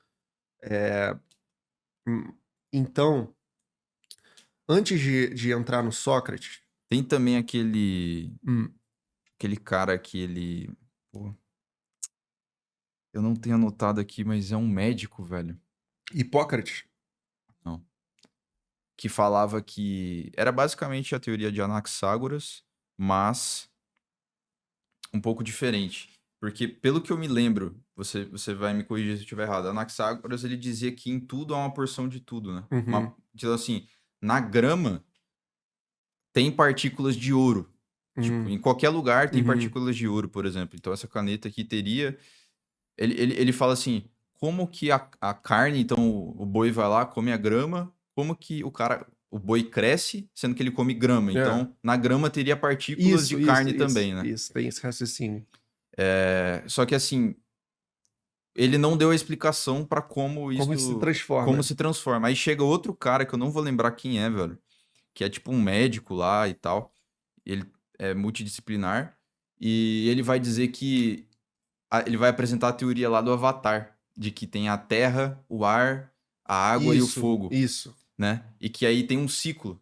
Então, antes de entrar no Sócrates. Tem também aquele hum, cara que ele... Pô, eu não tenho anotado aqui, mas é um médico, velho. Hipócrates. Não. Que falava que... Era basicamente a teoria de Anaxágoras, mas um pouco diferente. Porque, pelo que eu me lembro, você vai me corrigir se eu estiver errado, Anaxágoras, ele dizia que em tudo há uma porção de tudo, né? Uhum. Então, assim, na grama tem partículas de ouro. Tipo, em qualquer lugar tem partículas de ouro, por exemplo. Então, essa caneta aqui teria... Ele fala assim, como que a carne, então o boi vai lá, come a grama, como que o boi cresce, sendo que ele come grama. Então, na grama teria partículas de carne também, né? Isso, tem esse raciocínio. Só que assim, ele não deu a explicação pra como isso... Como se transforma. Como se transforma. Aí chega outro cara, que eu não vou lembrar quem é, velho, que é tipo um médico lá e tal. Ele é multidisciplinar. E ele vai dizer que... Ele vai apresentar a teoria lá do Avatar, de que tem a terra, o ar, a água e o fogo. Isso. Né? E que aí tem um ciclo.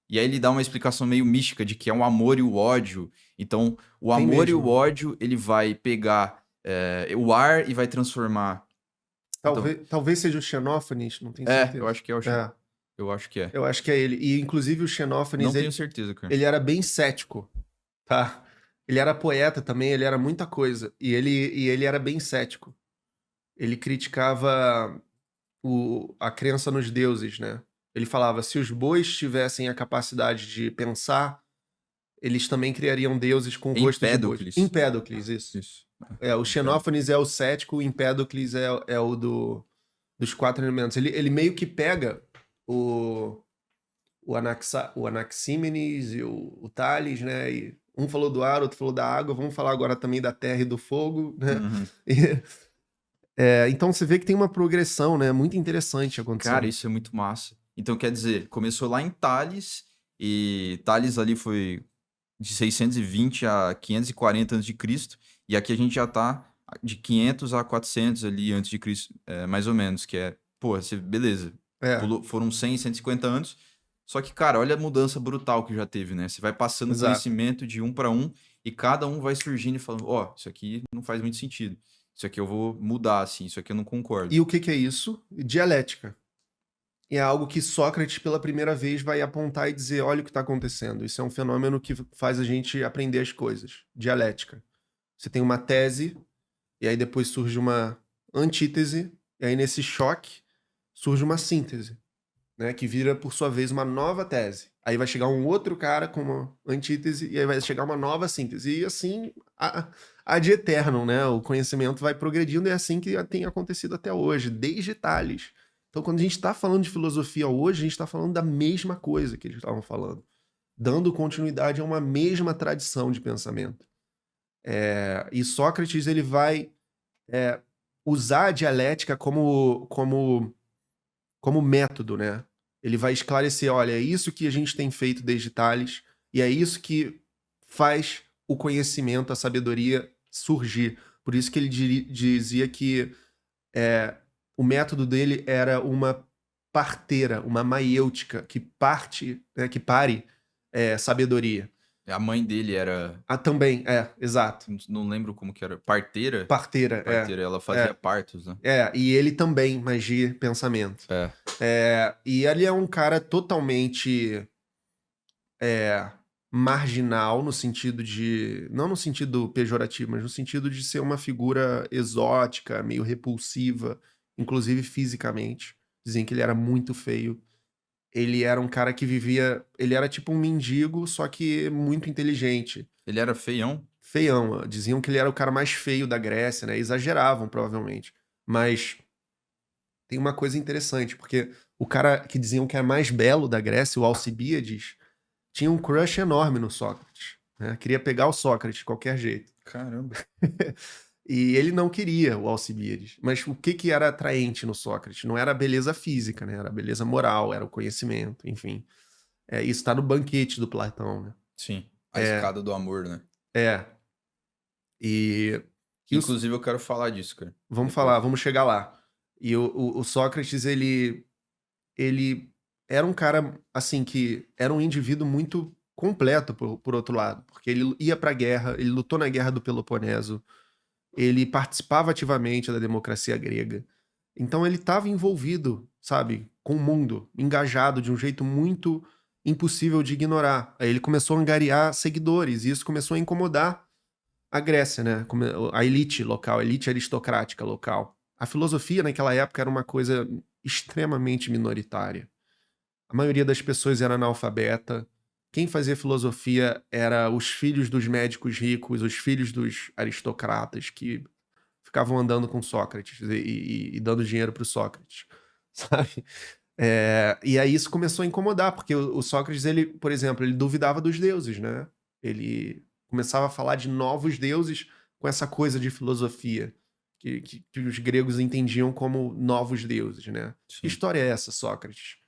E aí ele dá uma explicação meio mística de que é o amor e o ódio. Então, o Tem amor e mesmo. o ódio, ele vai pegar o ar e vai transformar... Talvez seja o Xenófanes, não tenho certeza. Eu acho que é o Eu acho que é. Eu acho que é ele. E, inclusive, o Xenófanes... Não tenho certeza, cara. Ele era bem cético, tá? Ele era poeta também, ele era muita coisa. E ele era bem cético. Ele criticava a crença nos deuses, né? Ele falava, se os bois tivessem a capacidade de pensar, eles também criariam deuses com o rosto de bois. Empédocles, isso. O Xenófanes é o cético, o Empédocles é o dos 4 elementos. Ele meio que pega o Anaxímenes e o Tales, né? E um falou do ar, outro falou da água. Vamos falar agora também da terra e do fogo, né? Então você vê que tem uma progressão, né? Muito interessante acontecendo. Cara, isso é muito massa. Então, quer dizer, começou lá em Tales, e Tales ali foi de 620 a 540 a.C., e aqui a gente já tá de 500 a 400 ali antes de Cristo, mais ou menos, que é, pô, beleza. Foram 100, 150 anos. Só que, cara, olha a mudança brutal que já teve, né? Você vai passando conhecimento de um para um, e cada um vai surgindo e falando, isso aqui não faz muito sentido. Isso aqui eu vou mudar, assim, isso aqui eu não concordo. E o que é isso? Dialética. E é algo que Sócrates, pela primeira vez, vai apontar e dizer, olha o que está acontecendo. Isso é um fenômeno que faz a gente aprender as coisas. Dialética. Você tem uma tese, e aí depois surge uma antítese, e aí nesse choque surge uma síntese, né? Que vira, por sua vez, uma nova tese. Aí vai chegar um outro cara com uma antítese, e aí vai chegar uma nova síntese. E assim, ad eternum, né? O conhecimento vai progredindo, e é assim que tem acontecido até hoje, desde Tales. Então, quando a gente está falando de filosofia hoje, a gente está falando da mesma coisa que eles estavam falando. Dando continuidade a uma mesma tradição de pensamento. E Sócrates ele vai usar a dialética como método, né? Ele vai esclarecer, olha, é isso que a gente tem feito desde Tales, e é isso que faz o conhecimento, a sabedoria surgir. Por isso que ele dizia que o método dele era uma parteira, uma maiêutica, que parte, né, que pare sabedoria. A mãe dele era. Também, exato. Não lembro como que era. Parteira? Parteira, Parteira, ela fazia partos, né? E ele também, magia, pensamento. E ele é um cara totalmente marginal, no sentido de. Não no sentido pejorativo, mas no sentido de ser uma figura exótica, meio repulsiva, inclusive fisicamente. Dizem que ele era muito feio. Ele era um cara que vivia. Ele era tipo um mendigo, só que muito inteligente. Ele era feião? Feião. Diziam que ele era o cara mais feio da Grécia, né? Exageravam, provavelmente. Mas tem uma coisa interessante, porque o cara que diziam que é mais belo da Grécia, o Alcibíades, tinha um crush enorme no Sócrates, né? Queria pegar o Sócrates de qualquer jeito. Caramba. E ele não queria o Alcibíades. Mas o que era atraente no Sócrates? Não era a beleza física, né? Era a beleza moral, era o conhecimento, enfim. Isso está no banquete do Platão, né? Sim. A escada do amor, né? E inclusive eu quero falar disso, cara. Vamos falar, vamos chegar lá. E o Sócrates, ele era um cara, assim, que era um indivíduo muito completo, por outro lado. Porque ele ia pra guerra, ele lutou na Guerra do Peloponeso, ele participava ativamente da democracia grega. Então ele estava envolvido, sabe, com o mundo, engajado de um jeito muito impossível de ignorar. Aí ele começou a angariar seguidores, e isso começou a incomodar a Grécia, né? A elite local, a elite aristocrática local. A filosofia naquela época era uma coisa extremamente minoritária. A maioria das pessoas era analfabeta. Quem fazia filosofia era os filhos dos médicos ricos, os filhos dos aristocratas que ficavam andando com Sócrates e dando dinheiro para o Sócrates, sabe? E aí isso começou a incomodar, porque o Sócrates, ele, por exemplo, ele duvidava dos deuses, né? Ele começava a falar de novos deuses com essa coisa de filosofia, que os gregos entendiam como novos deuses, né? Sim. Que história é essa, Sócrates?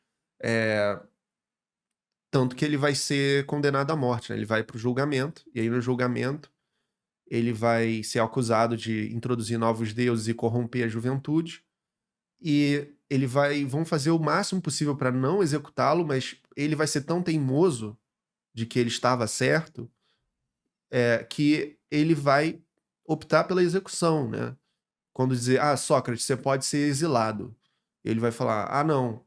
Tanto que ele vai ser condenado à morte, né? Ele vai para o julgamento, e aí no julgamento ele vai ser acusado de introduzir novos deuses e corromper a juventude, e vão fazer o máximo possível para não executá-lo, mas ele vai ser tão teimoso de que ele estava certo, que ele vai optar pela execução, né? Quando dizer, Sócrates, você pode ser exilado. Ele vai falar, não,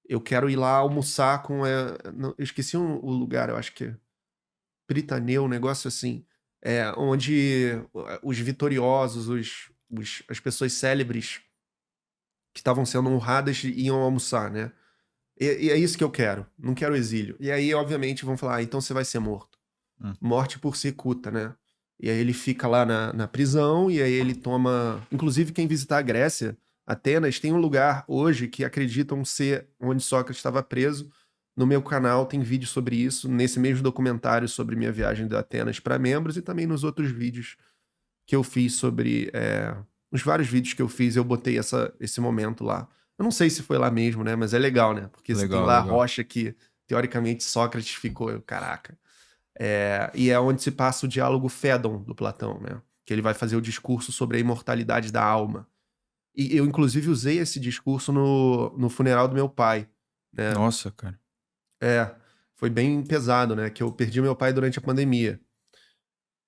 eu quero ir lá almoçar com... eu esqueci o lugar, eu acho que é Pritaneu, um negócio assim, onde os vitoriosos, as pessoas célebres que estavam sendo honradas iam almoçar, né? E é isso que eu quero, não quero exílio. E aí, obviamente, vão falar, então você vai ser morto. Morte por cicuta, né? E aí ele fica lá na prisão, e aí ele toma... Inclusive, quem visitar a Grécia, Atenas, tem um lugar hoje que acreditam ser onde Sócrates estava preso. No meu canal tem vídeo sobre isso, nesse mesmo documentário sobre minha viagem de Atenas para membros, e também nos outros vídeos que eu fiz sobre... Nos vários vídeos que eu fiz, eu botei esse momento lá. Eu não sei se foi lá mesmo, né? Mas é legal, né? Porque você tem lá a rocha que, teoricamente, Sócrates ficou... Caraca. E é onde se passa o diálogo Fédon do Platão, né? Que ele vai fazer o discurso sobre a imortalidade da alma. E eu, inclusive, usei esse discurso no funeral do meu pai, né? Nossa, cara. Foi bem pesado, né? Que eu perdi meu pai durante a pandemia.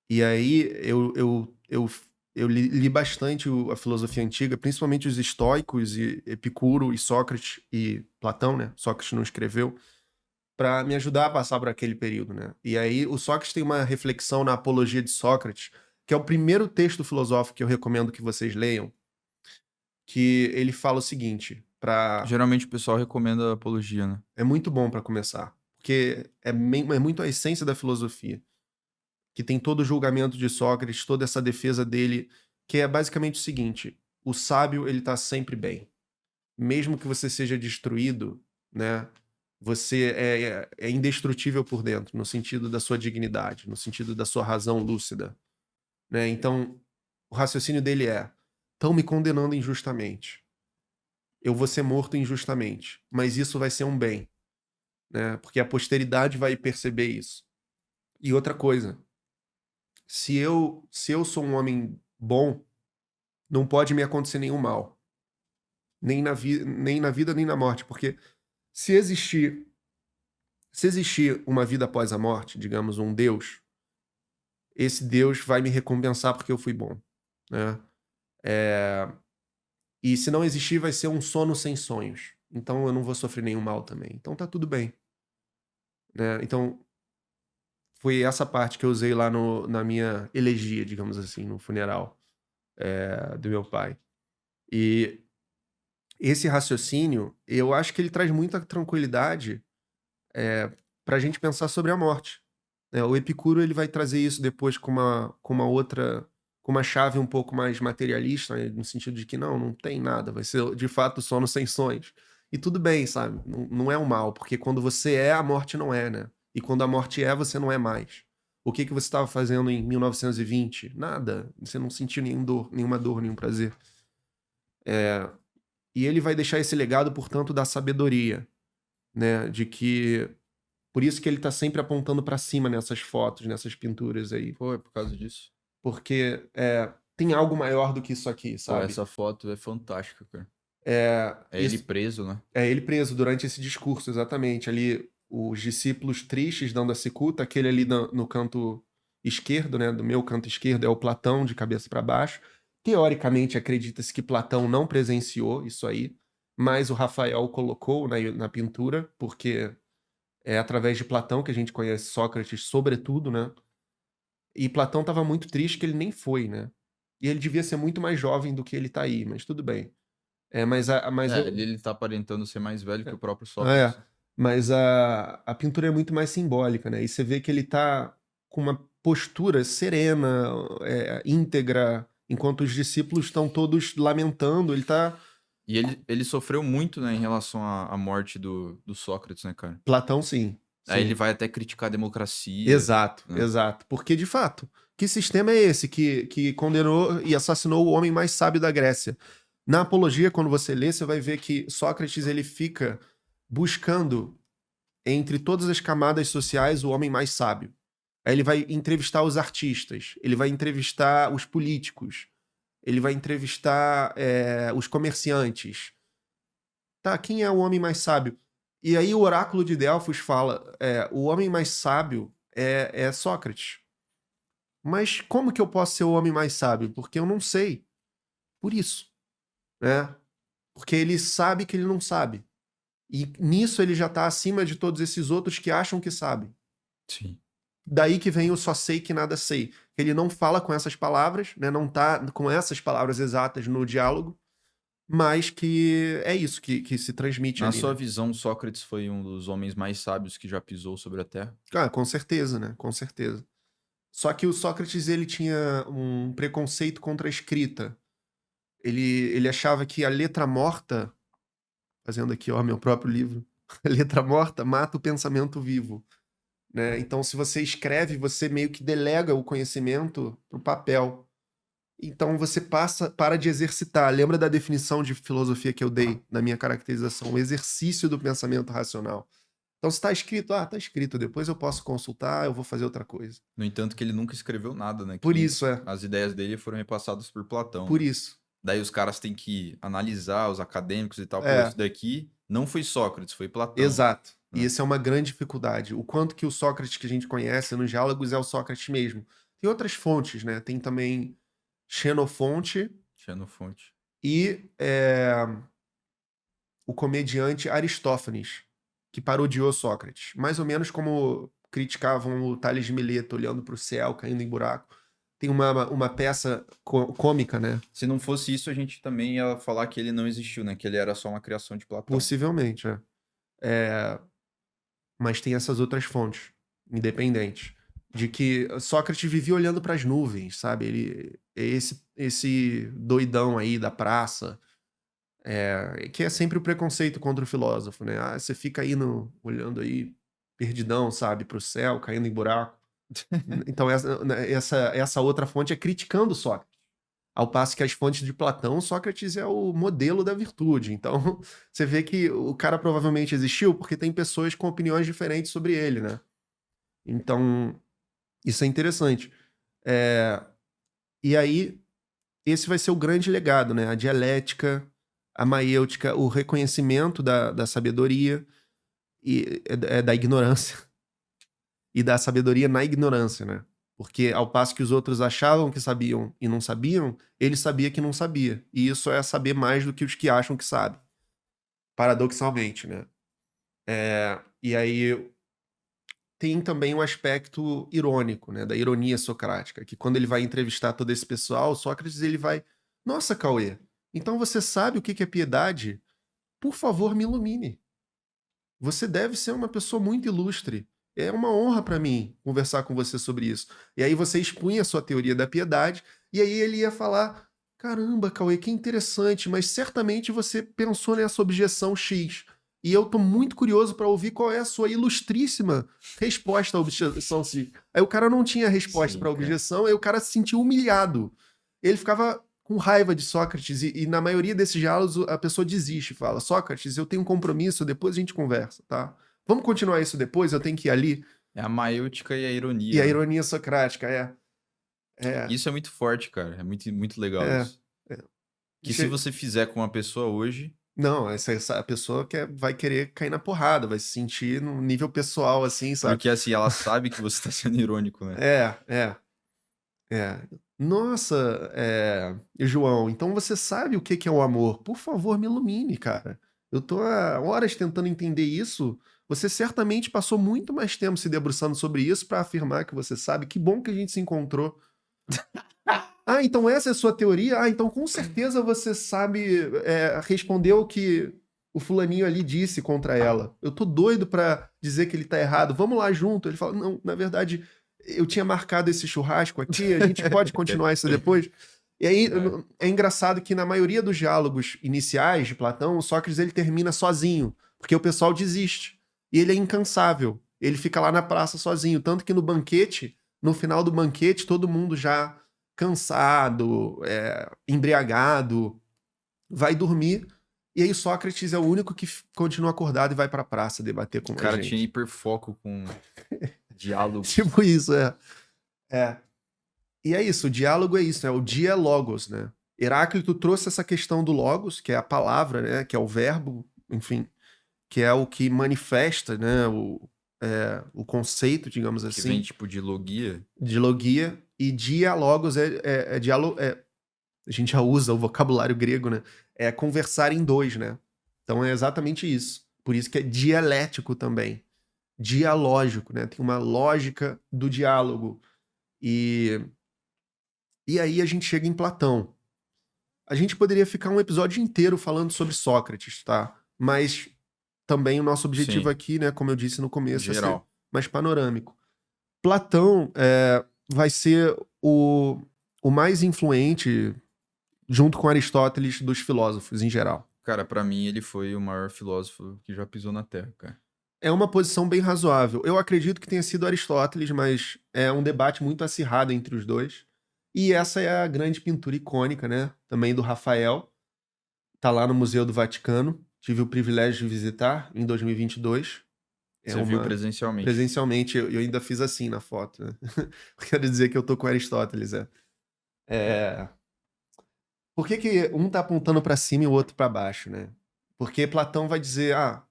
E aí eu li bastante a filosofia antiga, principalmente os estoicos, e Epicuro, e Sócrates, e Platão, né? Sócrates não escreveu, para me ajudar a passar por aquele período, né? E aí o Sócrates tem uma reflexão na Apologia de Sócrates, que é o primeiro texto filosófico que eu recomendo que vocês leiam, que ele fala o seguinte, Geralmente o pessoal recomenda a apologia, né? É muito bom para começar, porque é muito a essência da filosofia, que tem todo o julgamento de Sócrates, toda essa defesa dele, que é basicamente o seguinte: o sábio, ele tá sempre bem. Mesmo que você seja destruído, né? Você é indestrutível por dentro, no sentido da sua dignidade, no sentido da sua razão lúcida, né? Então, o raciocínio dele é: estão me condenando injustamente. Eu vou ser morto injustamente, mas isso vai ser um bem, né? Porque a posteridade vai perceber isso. E outra coisa, se eu sou um homem bom, não pode me acontecer nenhum mal, nem na vida nem na morte, porque se existir se existir uma vida após a morte, digamos um Deus, esse Deus vai me recompensar porque eu fui bom, né? É, e se não existir, vai ser um sono sem sonhos. Então eu não vou sofrer nenhum mal também. Então tá tudo bem, né? Então foi essa parte que eu usei lá na minha elegia, digamos assim, no funeral do meu pai. E esse raciocínio, eu acho que ele traz muita tranquilidade para a gente pensar sobre a morte, né? O Epicuro ele vai trazer isso depois com uma outra, com uma chave um pouco mais materialista, né? No sentido de que não tem nada, vai ser de fato sono sem sonhos. E tudo bem, sabe? Não é um mal, porque quando você é, a morte não é, né? E quando a morte é, você não é mais. O que você estava fazendo em 1920? Nada. Você não sentiu nenhuma dor, nenhum prazer. E ele vai deixar esse legado, portanto, da sabedoria, né? De que por isso que ele tá sempre apontando pra cima nessas fotos, nessas pinturas aí. Pô, é por causa disso. Porque tem algo maior do que isso aqui, Pô, sabe? essa foto é fantástica, cara. É, É ele preso, né? é ele preso durante esse discurso, exatamente. Ali, os discípulos tristes dando a cicuta, aquele ali no canto esquerdo, né? Do meu canto esquerdo é o Platão, de cabeça para baixo. Teoricamente, acredita-se que Platão não presenciou isso aí, mas o Rafael colocou na pintura, porque é através de Platão que a gente conhece Sócrates, sobretudo, né? E Platão estava muito triste que ele nem foi, né? E ele devia ser muito mais jovem do que ele tá aí, mas tudo bem. Mas É, ele tá aparentando ser mais velho que o próprio é, Sócrates. mas a pintura é muito mais simbólica, né? E você vê que ele tá com uma postura serena, íntegra, enquanto os discípulos estão todos lamentando. Ele tá. E ele sofreu muito, né, em relação à morte do Sócrates, né, cara? Platão, sim. Aí ele Sim. vai até criticar a democracia, Exato, né? exato. Porque, de fato, que sistema é esse que condenou e assassinou o homem mais sábio da Grécia? Na Apologia, quando você lê, você vai ver que Sócrates ele fica buscando, entre todas as camadas sociais, o homem mais sábio. Aí ele vai entrevistar os artistas, ele vai entrevistar os políticos, ele vai entrevistar os comerciantes. Tá, quem é o homem mais sábio? E aí o oráculo de Delfos fala, o homem mais sábio é Sócrates. Mas como que eu posso ser o homem mais sábio? Porque eu não sei. Por isso, né? Porque ele sabe que ele não sabe. E nisso ele já está acima de todos esses outros que acham que sabem. Sim. Daí que vem o só sei que nada sei. Ele não fala com essas palavras, né? Não tá com essas palavras exatas no diálogo, mas que é isso que se transmite Na ali, sua né? visão, Sócrates foi um dos homens mais sábios que já pisou sobre a Terra? Ah, com certeza, né? Com certeza. Só que o Sócrates ele tinha um preconceito contra a escrita. Ele achava que a letra morta, fazendo aqui ó meu próprio livro, a letra morta mata o pensamento vivo, né? Então se você escreve, você meio que delega o conhecimento pro papel. Então você para de exercitar. Lembra da definição de filosofia que eu dei na minha caracterização? O exercício do pensamento racional. Então se está escrito, tá escrito, depois eu posso consultar, eu vou fazer outra coisa. No entanto, que ele nunca escreveu nada, né? Por Que isso, as ideias dele foram repassadas por Platão, por né? isso. Daí os caras têm que analisar, os acadêmicos e tal. Pô, É, isso daqui não foi Sócrates, foi Platão, exato. E né? essa é uma grande dificuldade. O quanto que o Sócrates que a gente conhece nos diálogos é o Sócrates mesmo. Tem outras fontes, né? Tem também Xenofonte Xenofonte. e o comediante Aristófanes, que parodiou Sócrates. Mais ou menos como criticavam o Tales de Mileto olhando para o céu, caindo em buraco. Tem uma peça cômica, né? Se não fosse isso, a gente também ia falar que ele não existiu, né? Que ele era só uma criação de Platão. Possivelmente, mas tem essas outras fontes independentes de que Sócrates vivia olhando para as nuvens, sabe? Ele é esse doidão aí da praça, Que é sempre o preconceito contra o filósofo, né? Ah, você fica aí olhando aí, perdidão, sabe, pro céu, caindo em buraco. Então essa outra fonte é criticando Sócrates. Ao passo que as fontes de Platão, Sócrates é o modelo da virtude. Então, você vê que o cara provavelmente existiu porque tem pessoas com opiniões diferentes sobre ele, né? Então, isso é interessante. E aí, esse vai ser o grande legado, né? A dialética, a maêutica, o reconhecimento da sabedoria e da ignorância. E da sabedoria na ignorância, né? Porque ao passo que os outros achavam que sabiam e não sabiam, ele sabia que não sabia. E isso é saber mais do que os que acham que sabem. Paradoxalmente, né? E aí tem também um aspecto irônico, né? Da ironia socrática, que quando ele vai entrevistar todo esse pessoal, Sócrates ele vai: Nossa, Cauê, então você sabe o que é piedade? Por favor, me ilumine. Você deve ser uma pessoa muito ilustre. É uma honra para mim conversar com você sobre isso. E aí você expunha a sua teoria da piedade, e aí ele ia falar: Caramba, Cauê, que interessante, mas certamente você pensou nessa objeção X. E eu tô muito curioso para ouvir qual é a sua ilustríssima resposta à objeção X. Aí o cara não tinha resposta para a objeção, aí o cara se sentiu humilhado. Ele ficava com raiva de Sócrates, e na maioria desses diálogos a pessoa desiste, fala: Sócrates, eu tenho um compromisso, depois a gente conversa, tá? Vamos continuar isso depois, eu tenho que ir ali. É a maêutica e a ironia. E a né? ironia socrática, Isso é muito forte, cara. É muito, muito legal isso. Que se você fizer com uma pessoa hoje, Não, essa pessoa vai querer cair na porrada, vai se sentir num nível pessoal, assim, sabe? porque assim, ela sabe que você tá sendo irônico, né? Nossa, João, então você sabe o que é o amor? Por favor, me ilumine, cara. Eu tô há horas tentando entender isso. Você certamente passou muito mais tempo se debruçando sobre isso para afirmar que você sabe. Que bom que a gente se encontrou. Ah, então essa é a sua teoria? Ah, então com certeza você sabe responder o que o fulaninho ali disse contra ela. Eu tô doido pra dizer que ele tá errado. Vamos lá junto. Ele fala: Não, na verdade, eu tinha marcado esse churrasco aqui, a gente pode continuar isso depois. E aí é engraçado que na maioria dos diálogos iniciais de Platão, o Sócrates ele termina sozinho, porque o pessoal desiste. E ele é incansável. Ele fica lá na praça sozinho, tanto que no banquete, no final do banquete, todo mundo já cansado, embriagado, vai dormir. E aí Sócrates é o único que continua acordado e vai pra praça debater com O cara a gente. tinha hiperfoco com diálogo. Tipo isso, E é isso, o diálogo é isso, né? O dia é logos, né? Heráclito trouxe essa questão do logos, que é a palavra, né? Que é o verbo, enfim, que é o que manifesta, né? O conceito, digamos Que assim. vem tipo de logia. De logia. E diálogos a gente já usa o vocabulário grego, né? É conversar em dois, né? Então é exatamente isso. Por isso que é dialético também. Dialógico, né? Tem uma lógica do diálogo. E aí a gente chega em Platão. A gente poderia ficar um episódio inteiro falando sobre Sócrates, tá? Mas também o nosso objetivo Sim. aqui, né? Como eu disse no começo, é ser Geral. mais panorâmico. Platão vai ser o mais influente, junto com Aristóteles, dos filósofos em geral. Cara, pra mim ele foi o maior filósofo que já pisou na Terra, cara. É uma posição bem razoável. Eu acredito que tenha sido Aristóteles, mas é um debate muito acirrado entre os dois. E essa é a grande pintura icônica, né? Também do Rafael. Tá lá no Museu do Vaticano. Tive o privilégio de visitar em 2022. Você viu presencialmente. Presencialmente, eu ainda fiz assim na foto, né? Quero dizer que eu tô com Aristóteles, Por que um tá apontando para cima e o outro para baixo, né? Porque Platão vai dizer, a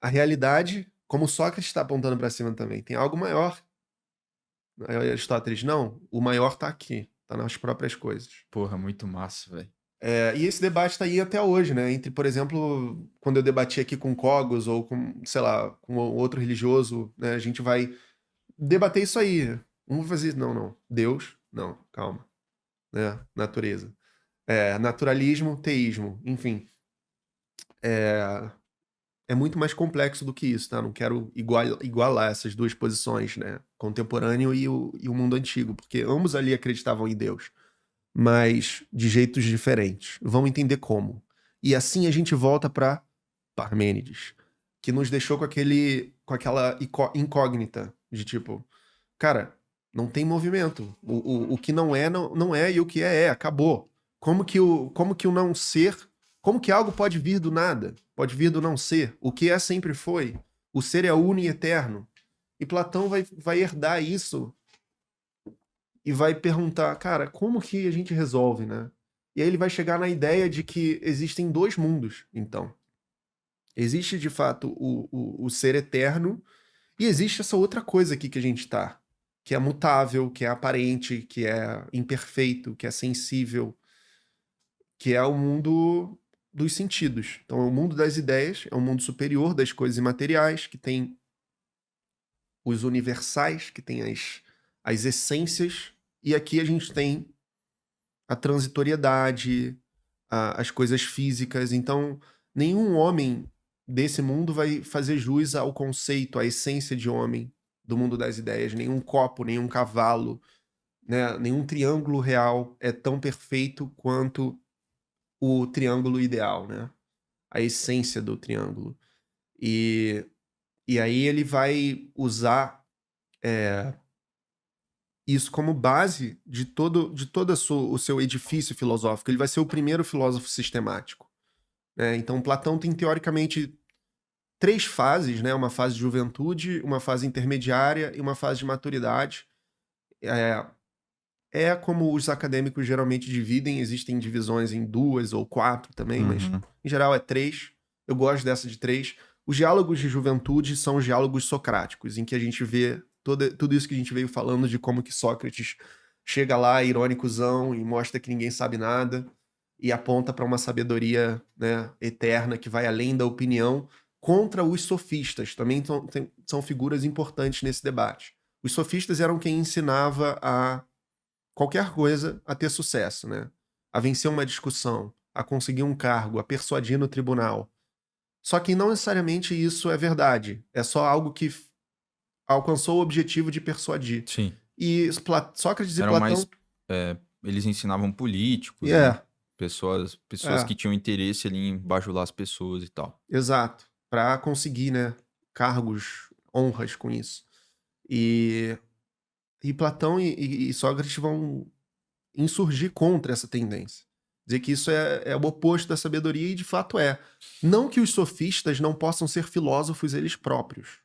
realidade, como Sócrates está apontando para cima também, tem algo maior. Aristóteles, não, o maior tá aqui, tá nas próprias coisas. Porra, muito massa, velho. E esse debate tá aí até hoje, né? Entre, por exemplo, quando eu debati aqui com Cogos ou com, sei lá, com outro religioso, né? A gente vai debater isso aí. Um vai fazer, não, Deus, não, calma, né? Natureza. Naturalismo, teísmo, enfim. É muito mais complexo do que isso, tá? Não quero igualar essas duas posições, né? Contemporâneo e o mundo antigo, porque ambos ali acreditavam em Deus, mas de jeitos diferentes. Vamos entender como. E assim a gente volta para Parmênides, que nos deixou com aquela incógnita de tipo, cara, não tem movimento. O que não é, não é, e o que é, acabou. Como que o não ser, como que algo pode vir do nada? Pode vir do não ser. O que é sempre foi. O ser é uno e eterno. E Platão vai herdar isso e vai perguntar, cara, como que a gente resolve, né? E aí ele vai chegar na ideia de que existem dois mundos, então. Existe, de fato, o ser eterno e existe essa outra coisa aqui que a gente tá, que é mutável, que é aparente, que é imperfeito, que é sensível, que é o mundo dos sentidos. Então, é o mundo das ideias, é o mundo superior das coisas imateriais, que tem os universais, que tem as essências, e aqui a gente tem a transitoriedade, as coisas físicas. Então, nenhum homem desse mundo vai fazer jus ao conceito, à essência de homem do mundo das ideias. Nenhum copo, nenhum cavalo, né? Nenhum triângulo real é tão perfeito quanto o triângulo ideal, né? A essência do triângulo. E, e aí ele vai usar isso como base de todo o seu edifício filosófico. Ele vai ser o primeiro filósofo sistemático, né? Então, Platão tem, teoricamente, três fases, né? Uma fase de juventude, uma fase intermediária e uma fase de maturidade. É, é como os acadêmicos geralmente dividem, existem divisões em duas ou quatro também, mas Uhum. em geral é três. Eu gosto dessa de três. Os diálogos de juventude são os diálogos socráticos, em que a gente vê tudo isso que a gente veio falando de como que Sócrates chega lá, ironicozão, e mostra que ninguém sabe nada, e aponta para uma sabedoria, né, eterna que vai além da opinião, contra os sofistas. Também são figuras importantes nesse debate. Os sofistas eram quem ensinava a qualquer coisa a ter sucesso, né? A vencer uma discussão, a conseguir um cargo, a persuadir no tribunal. Só que não necessariamente isso é verdade. É só algo que alcançou o objetivo de persuadir. Sim. E Sócrates e Eram mais. Platão. Eles ensinavam políticos, né? É, Pessoas é, que tinham interesse ali em bajular as pessoas e tal. exato. Para conseguir, né, cargos, honras com isso. E, e Platão e Sócrates vão insurgir contra essa tendência. Dizer que isso é o oposto da sabedoria, e de fato é. Não que os sofistas não possam ser filósofos eles próprios,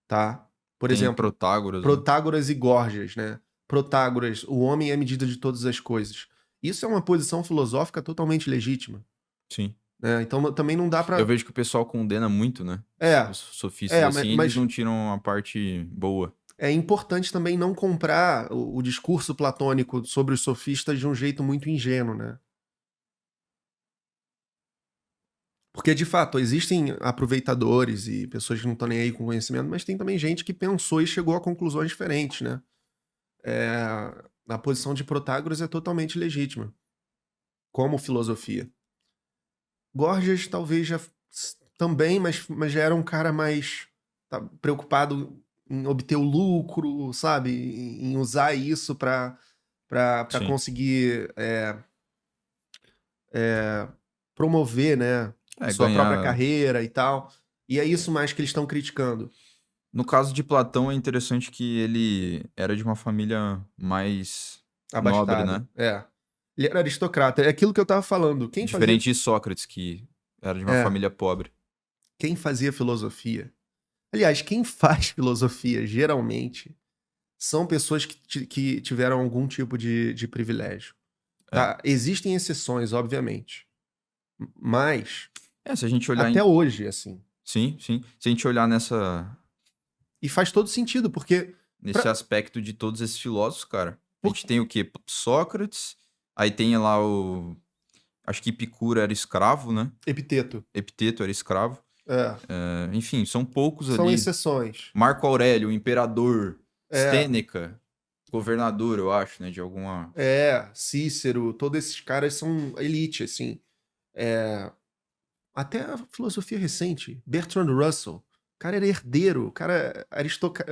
tá? Por Tem exemplo, Protágoras, né? Protágoras e Górgias, né? Protágoras, o homem é a medida de todas as coisas. Isso é uma posição filosófica totalmente legítima, Sim. né? Então também não dá Eu pra... vejo que o pessoal condena muito, né? É, Os sofistas assim, eles mas não tiram a parte boa. é importante também não comprar o discurso platônico sobre os sofistas de um jeito muito ingênuo, né? Porque, de fato, existem aproveitadores e pessoas que não estão nem aí com conhecimento, mas tem também gente que pensou e chegou a conclusões diferentes, né? A posição de Protágoras é totalmente legítima, como filosofia. Gorgias talvez também, mas já era um cara mais preocupado em obter o lucro, sabe? Em usar isso para Sim. conseguir promover, né, sua própria Ganhar. carreira e tal. E é isso mais que eles estão criticando. No caso de Platão, é interessante que ele era de uma família mais nobre, Abastada. né? É. Ele era aristocrata. É aquilo que eu tava falando. Diferente de Sócrates, que era de uma É, família pobre. quem fazia filosofia? Aliás, quem faz filosofia, geralmente, são pessoas que tiveram algum tipo de privilégio. É. Tá? Existem exceções, obviamente. Mas, Se a gente olhar até hoje, assim. Sim, sim. Se a gente olhar E faz todo sentido, porque... nesse pra- aspecto de todos esses filósofos, cara, a por- gente tem o quê? Sócrates, aí tem lá o. Acho que Epicuro era escravo, né? Epiteto. Epiteto era escravo. É. Enfim, são poucos São ali. exceções. Marco Aurélio, o imperador. É. Sêneca, governador, eu acho, né? De alguma. Cícero, todos esses caras são elite, assim. Até a filosofia recente, Bertrand Russell, O cara era herdeiro, o cara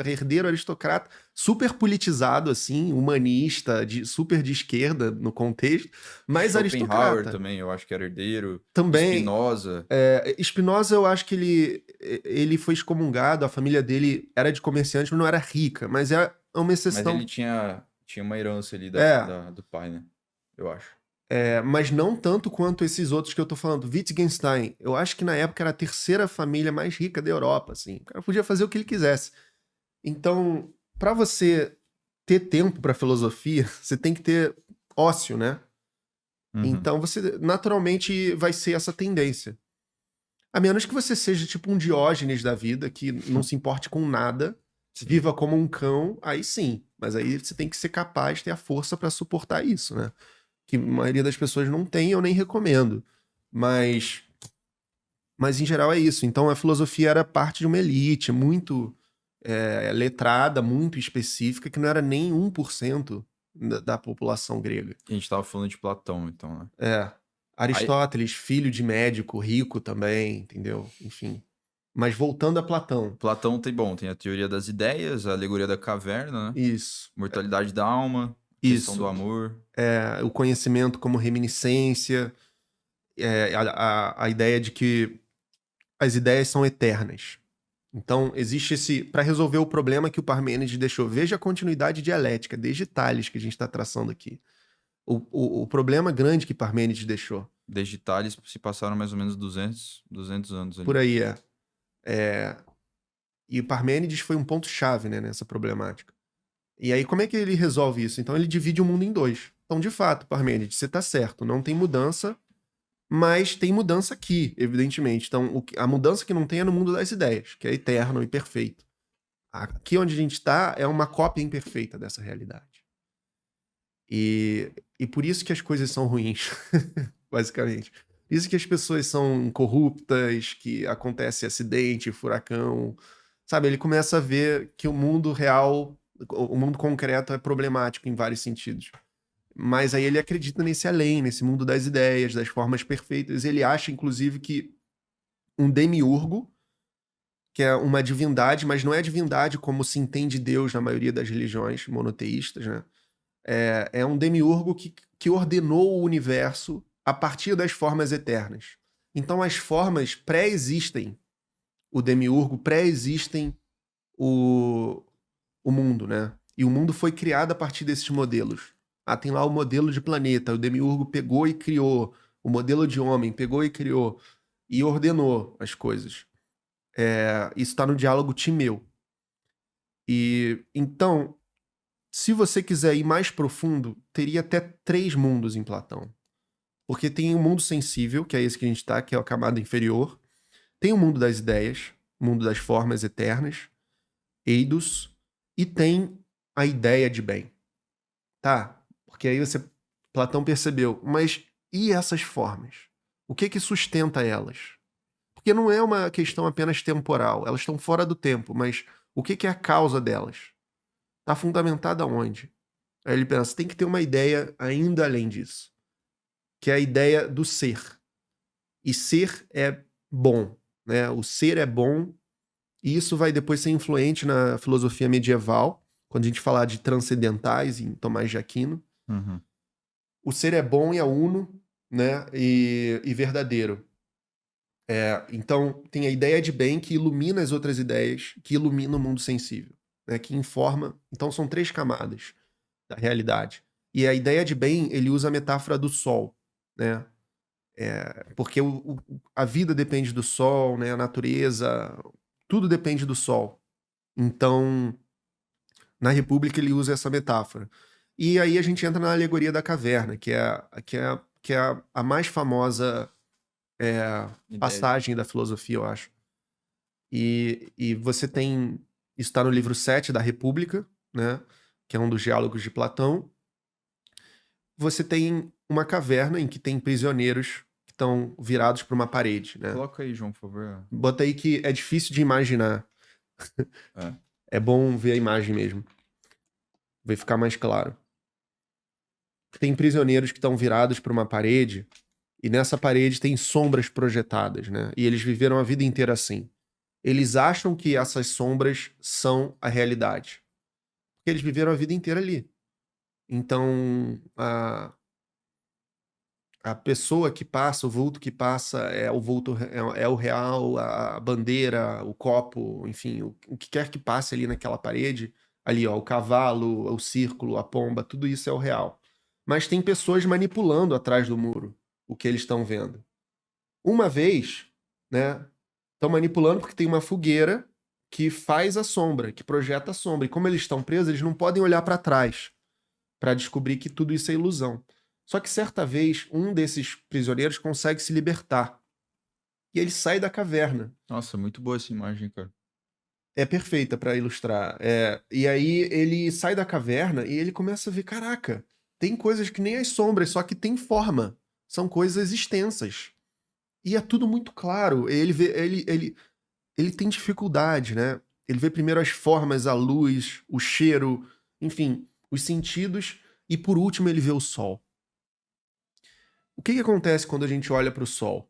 herdeiro, aristocrata, super politizado, assim, humanista, super de esquerda no contexto, mas Schopenhauer aristocrata. também, eu acho que era herdeiro. Também, Spinoza. Spinoza, eu acho que ele foi excomungado, a família dele era de comerciante, mas não era rica, mas é uma Mas ele exceção. tinha uma herança ali É, do pai, né? Eu acho. mas não tanto quanto esses outros que eu tô falando. Wittgenstein, eu acho que na época era a terceira família mais rica da Europa, assim. O cara podia fazer o que ele quisesse. Então, para você ter tempo para filosofia, você tem que ter ócio, né? Uhum. Então, você naturalmente vai ser essa tendência. A menos que você seja tipo um Diógenes da vida, que não se importe com nada, Sim. viva como um cão, aí sim. Mas aí você tem que ser capaz, ter a força para suportar isso, né? Que a maioria das pessoas não tem, eu nem recomendo. Mas, mas em geral é isso. Então a filosofia era parte de uma elite muito letrada, muito específica, que não era nem 1% da população grega. A gente tava falando de Platão, então, né? É. Aí, Aristóteles, filho de médico, rico também, entendeu? Enfim. Mas voltando a Platão. Platão tem a teoria das ideias, a alegoria da caverna, né? Isso. Mortalidade da alma, questão do Isso. amor. O conhecimento como reminiscência, a ideia de que as ideias são eternas. Então, existe esse. Para resolver o problema que o Parmênides deixou, veja a continuidade dialética, desde Tales, que a gente está traçando aqui. O problema grande que Parmênides deixou. Desde Tales se passaram mais ou menos 200 anos Por ali. aí E o Parmênides foi um ponto-chave, né, nessa problemática. E aí, como é que ele resolve isso? Então, ele divide o mundo em dois. Então, de fato, Parmênides, você está certo, não tem mudança, mas tem mudança aqui, evidentemente. Então, a mudança que não tem é no mundo das ideias, que é eterno e perfeito. Aqui onde a gente está é uma cópia imperfeita dessa realidade. E por isso que as coisas são ruins, basicamente. Por isso que as pessoas são corruptas, que acontece acidente, furacão. Sabe, ele começa a ver que o mundo real, o mundo concreto é problemático em vários sentidos. Mas aí ele acredita nesse além, nesse mundo das ideias, das formas perfeitas. Ele acha, inclusive, que um demiurgo, que é uma divindade, mas não é divindade como se entende Deus na maioria das religiões monoteístas, né? É um demiurgo que ordenou o universo a partir das formas eternas. Então as formas pré-existem o demiurgo, pré-existem o, o mundo, né? E o mundo foi criado a partir desses modelos. Tem lá o modelo de planeta, o demiurgo pegou e criou. O modelo de homem pegou e criou. E ordenou as coisas. Isso está no diálogo Timeu. E então, se você quiser ir mais profundo, teria até 3 mundos em Platão. Porque tem o mundo sensível, que é esse que a gente está, que é a camada inferior. Tem o mundo das ideias, o mundo das formas eternas, eidos. E tem a ideia de bem. Tá? Porque aí Platão percebeu, mas e essas formas? O que que sustenta elas? Porque não é uma questão apenas temporal, elas estão fora do tempo, mas o que que é a causa delas? Está fundamentada onde? Aí ele pensa, tem que ter uma ideia ainda além disso, que é a ideia do ser. E ser é bom, né? O ser é bom, e isso vai depois ser influente na filosofia medieval, quando a gente falar de transcendentais em Tomás de Aquino. Uhum. O ser é bom e é uno, né? E verdadeiro. Então, tem a ideia de bem que ilumina as outras ideias, que ilumina o mundo sensível, né? Que informa. Então, são 3 camadas da realidade. E a ideia de bem, ele usa a metáfora do sol, né? Porque a vida depende do sol, né? A natureza, tudo depende do sol. Então, na República, ele usa essa metáfora. E aí a gente entra na alegoria da caverna, que é a mais famosa Ideia. passagem da filosofia, eu acho. E você tem. Isso está no livro 7 da República, né? Que é um dos diálogos de Platão. Você tem uma caverna em que tem prisioneiros que estão virados para uma parede, né? Coloca aí, João, por favor. Bota aí que é difícil de imaginar. É. É bom ver a imagem mesmo. Vai ficar mais claro. Tem prisioneiros que estão virados para uma parede e nessa parede tem sombras projetadas, né? E eles viveram a vida inteira assim. eles acham que essas sombras são a realidade. Porque eles viveram a vida inteira ali. Então, a pessoa que passa, o vulto que passa é o vulto, é o real, a bandeira, o copo, enfim, o que quer que passe ali naquela parede, ali, ó, o cavalo, o círculo, a pomba, tudo isso é o real. Mas tem pessoas manipulando atrás do muro o que eles estão vendo. Uma vez, né, estão manipulando porque tem uma fogueira que faz a sombra, que projeta a sombra. E como eles estão presos, eles não podem olhar para trás para descobrir que tudo isso é ilusão. Só que certa vez, um desses prisioneiros consegue se libertar. E ele sai da caverna. Nossa, muito boa essa imagem, cara. É perfeita para ilustrar. E aí ele sai da caverna e ele começa a ver, caraca, tem coisas que nem as sombras, só que tem forma. São coisas extensas. E é tudo muito claro. Ele tem dificuldade, né? Ele vê primeiro as formas, a luz, o cheiro, enfim, os sentidos, e por último ele vê o sol. O que acontece quando a gente olha para o sol?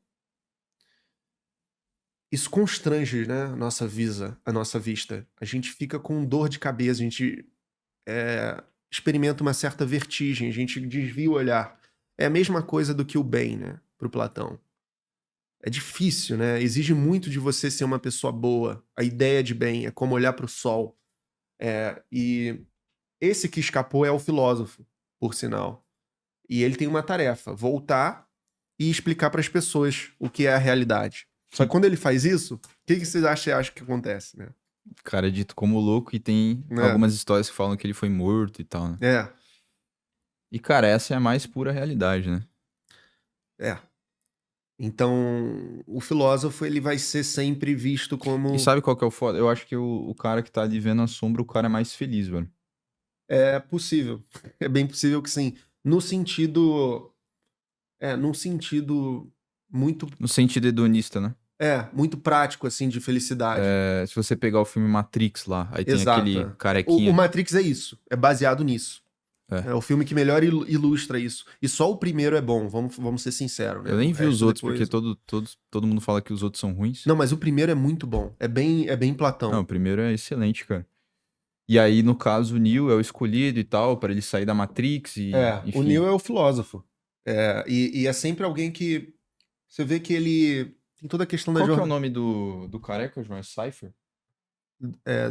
Isso constrange, né, a nossa vista. A gente fica com dor de cabeça, a gente experimenta uma certa vertigem, a gente desvia o olhar. É a mesma coisa do que o bem, né, para o Platão. É difícil, né? Exige muito de você ser uma pessoa boa. A ideia de bem é como olhar para o sol. E esse que escapou é o filósofo, por sinal. E ele tem uma tarefa: voltar e explicar para as pessoas o que é a realidade. Só que quando ele faz isso, o que vocês acham que acontece, né? O cara é dito como louco e tem É, algumas histórias que falam que ele foi morto e tal, né? é, E, cara, essa é a mais pura realidade, né? é. Então, o filósofo ele vai ser sempre visto E como sabe qual que é o foda? Eu acho que o cara que tá ali vendo a sombra, o cara é mais feliz, velho. é possível. É bem possível que sim. No sentido, num sentido muito, No sentido hedonista, né? muito prático assim de felicidade. É, se você pegar o filme Matrix lá, aí tem Exato. aquele É. O carequinha. Matrix é isso. É baseado nisso. É. É o filme que melhor ilustra isso. E só o primeiro é bom, vamos ser sinceros, né? Eu O nem vi os resto outros, porque depois. todo mundo fala que os outros são ruins. Não, mas o primeiro é muito bom. É bem Não, o Platão. primeiro é excelente, cara. E aí, no caso, o Neo é o escolhido e tal, pra ele sair da Matrix e, O enfim. Neo é o filósofo. E é sempre alguém que. Você vê que ele tem toda a questão da Qual que é o jornada nome do careca, João? É Cypher?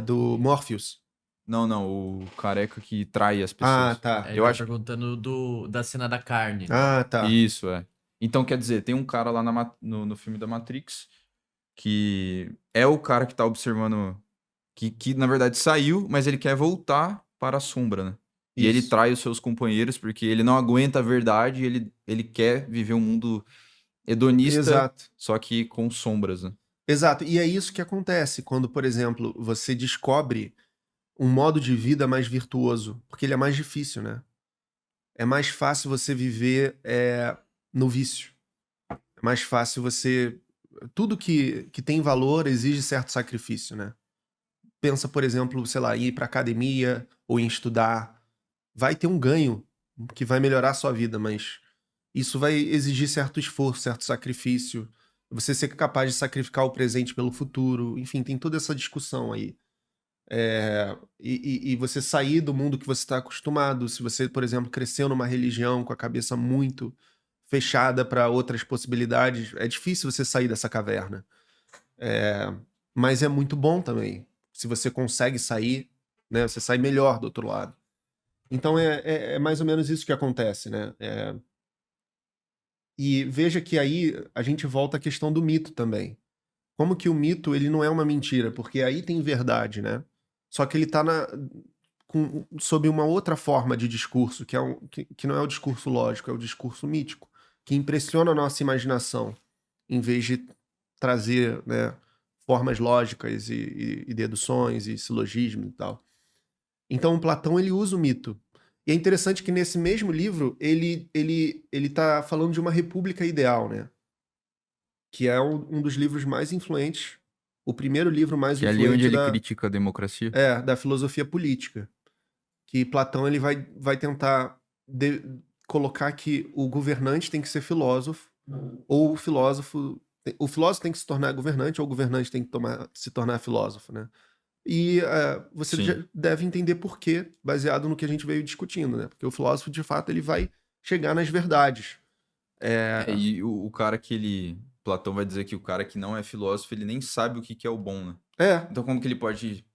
do Morpheus. Não, não, o careca que trai as Ah, pessoas. tá. Ele Eu tá acho que perguntando da cena da carne. Ah, tá. isso, é. Então, quer dizer, tem um cara lá no filme da Matrix que é o cara que tá observando, que na verdade saiu, mas ele quer voltar para a sombra, né? E ele Isso. trai os seus companheiros porque ele não aguenta a verdade e ele quer viver um mundo hedonista, Exato. só que com sombras, né? Exato. E é isso que acontece quando, por exemplo, você descobre um modo de vida mais virtuoso. Porque ele é mais difícil, né? É mais fácil você viver no vício. É mais fácil você. Tudo que tem valor exige certo sacrifício, né? Pensa, por exemplo, sei lá, em ir pra academia ou em estudar. Vai ter um ganho que vai melhorar a sua vida, mas isso vai exigir certo esforço, certo sacrifício. Você ser capaz de sacrificar o presente pelo futuro. Enfim, tem toda essa discussão aí. E você sair do mundo que você está acostumado. Se você, por exemplo, cresceu numa religião com a cabeça muito fechada para outras possibilidades, é difícil você sair dessa caverna. Mas é muito bom também. Se você consegue sair, né, você sai melhor do outro lado. Então é mais ou menos isso que acontece, né? E veja que aí a gente volta à questão do mito também. Como que o mito ele não é uma mentira, porque aí tem verdade, né? Só que ele tá sob uma outra forma de discurso, que não é o discurso lógico, é o discurso mítico, que impressiona a nossa imaginação, em vez de trazer, né, formas lógicas e deduções e silogismo e tal. Então, Platão ele usa o mito. E é interessante que nesse mesmo livro ele tá falando de uma república ideal, né? Que é um dos livros mais influentes, o primeiro livro mais Que é ali onde influente ele critica a democracia. da filosofia política. Que Platão ele vai tentar colocar que o governante tem que ser filósofo, ou o filósofo O filósofo tem que se tornar governante ou o governante tem que se tornar filósofo, né? E você já Sim. deve entender por quê, baseado no que a gente veio discutindo, né? Porque o filósofo, de fato, ele vai chegar nas verdades. E o cara que ele. Platão vai dizer que o cara que não é filósofo, ele nem sabe o que que é o bom, né? É, Então, como que ele pode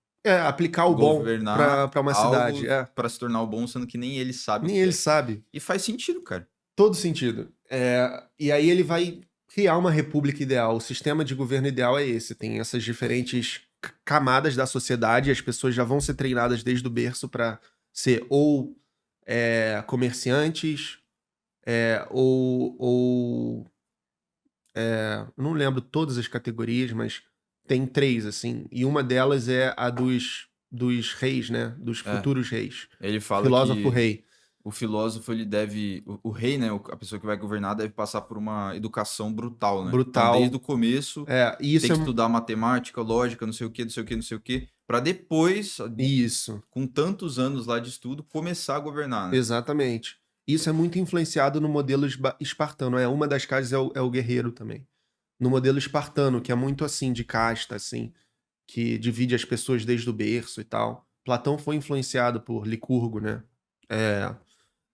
aplicar o bom governar para uma algo cidade. para se tornar o bom, sendo que nem ele sabe o Nem que ele é? sabe. E faz sentido, cara. Todo sentido. E aí ele vai criar uma república ideal. O sistema de governo ideal é esse. Tem essas diferentes camadas da sociedade. E as pessoas já vão ser treinadas desde o berço para ser ou comerciantes, ou eu não lembro todas as categorias, mas tem 3, assim. E uma delas é a dos reis, né? Dos É. futuros reis. Ele fala Filósofo que rei. o filósofo, ele deve. O rei, né? A pessoa que vai governar deve passar por uma educação brutal, né? Então, desde Brutal. o começo, E tem isso que é. estudar matemática, lógica, não sei o quê, não sei o quê, não sei o quê, para depois, Isso. com tantos anos lá de estudo, começar a governar, né? Exatamente. Isso é muito influenciado no modelo espartano. Uma das casas é o guerreiro também. No modelo espartano, que é muito assim, de casta, assim, que divide as pessoas desde o berço e tal. Platão foi influenciado por Licurgo, né?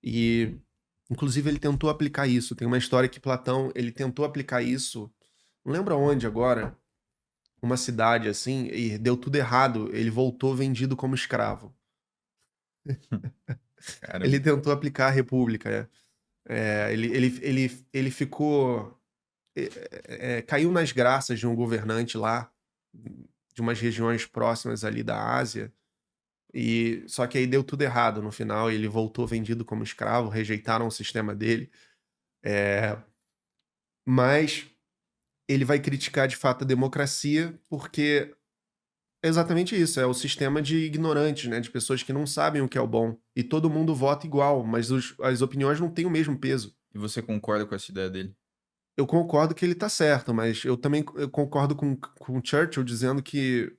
E, inclusive, ele tentou aplicar isso. Tem uma história que Platão, ele tentou aplicar isso, não lembro aonde agora, uma cidade assim, e deu tudo errado. Ele voltou vendido como escravo. Caramba. Ele tentou aplicar a república. Ele ficou. Caiu nas graças de um governante lá, de umas regiões próximas ali da Ásia, e só que aí deu tudo errado no final, ele voltou vendido como escravo, rejeitaram o sistema dele, mas ele vai criticar de fato a democracia porque é exatamente isso, é o sistema de ignorantes, né, de pessoas que não sabem o que é o bom, e todo mundo vota igual, mas as opiniões não têm o mesmo peso. E você concorda com essa ideia dele? Eu concordo que ele tá certo, mas eu concordo com Churchill dizendo que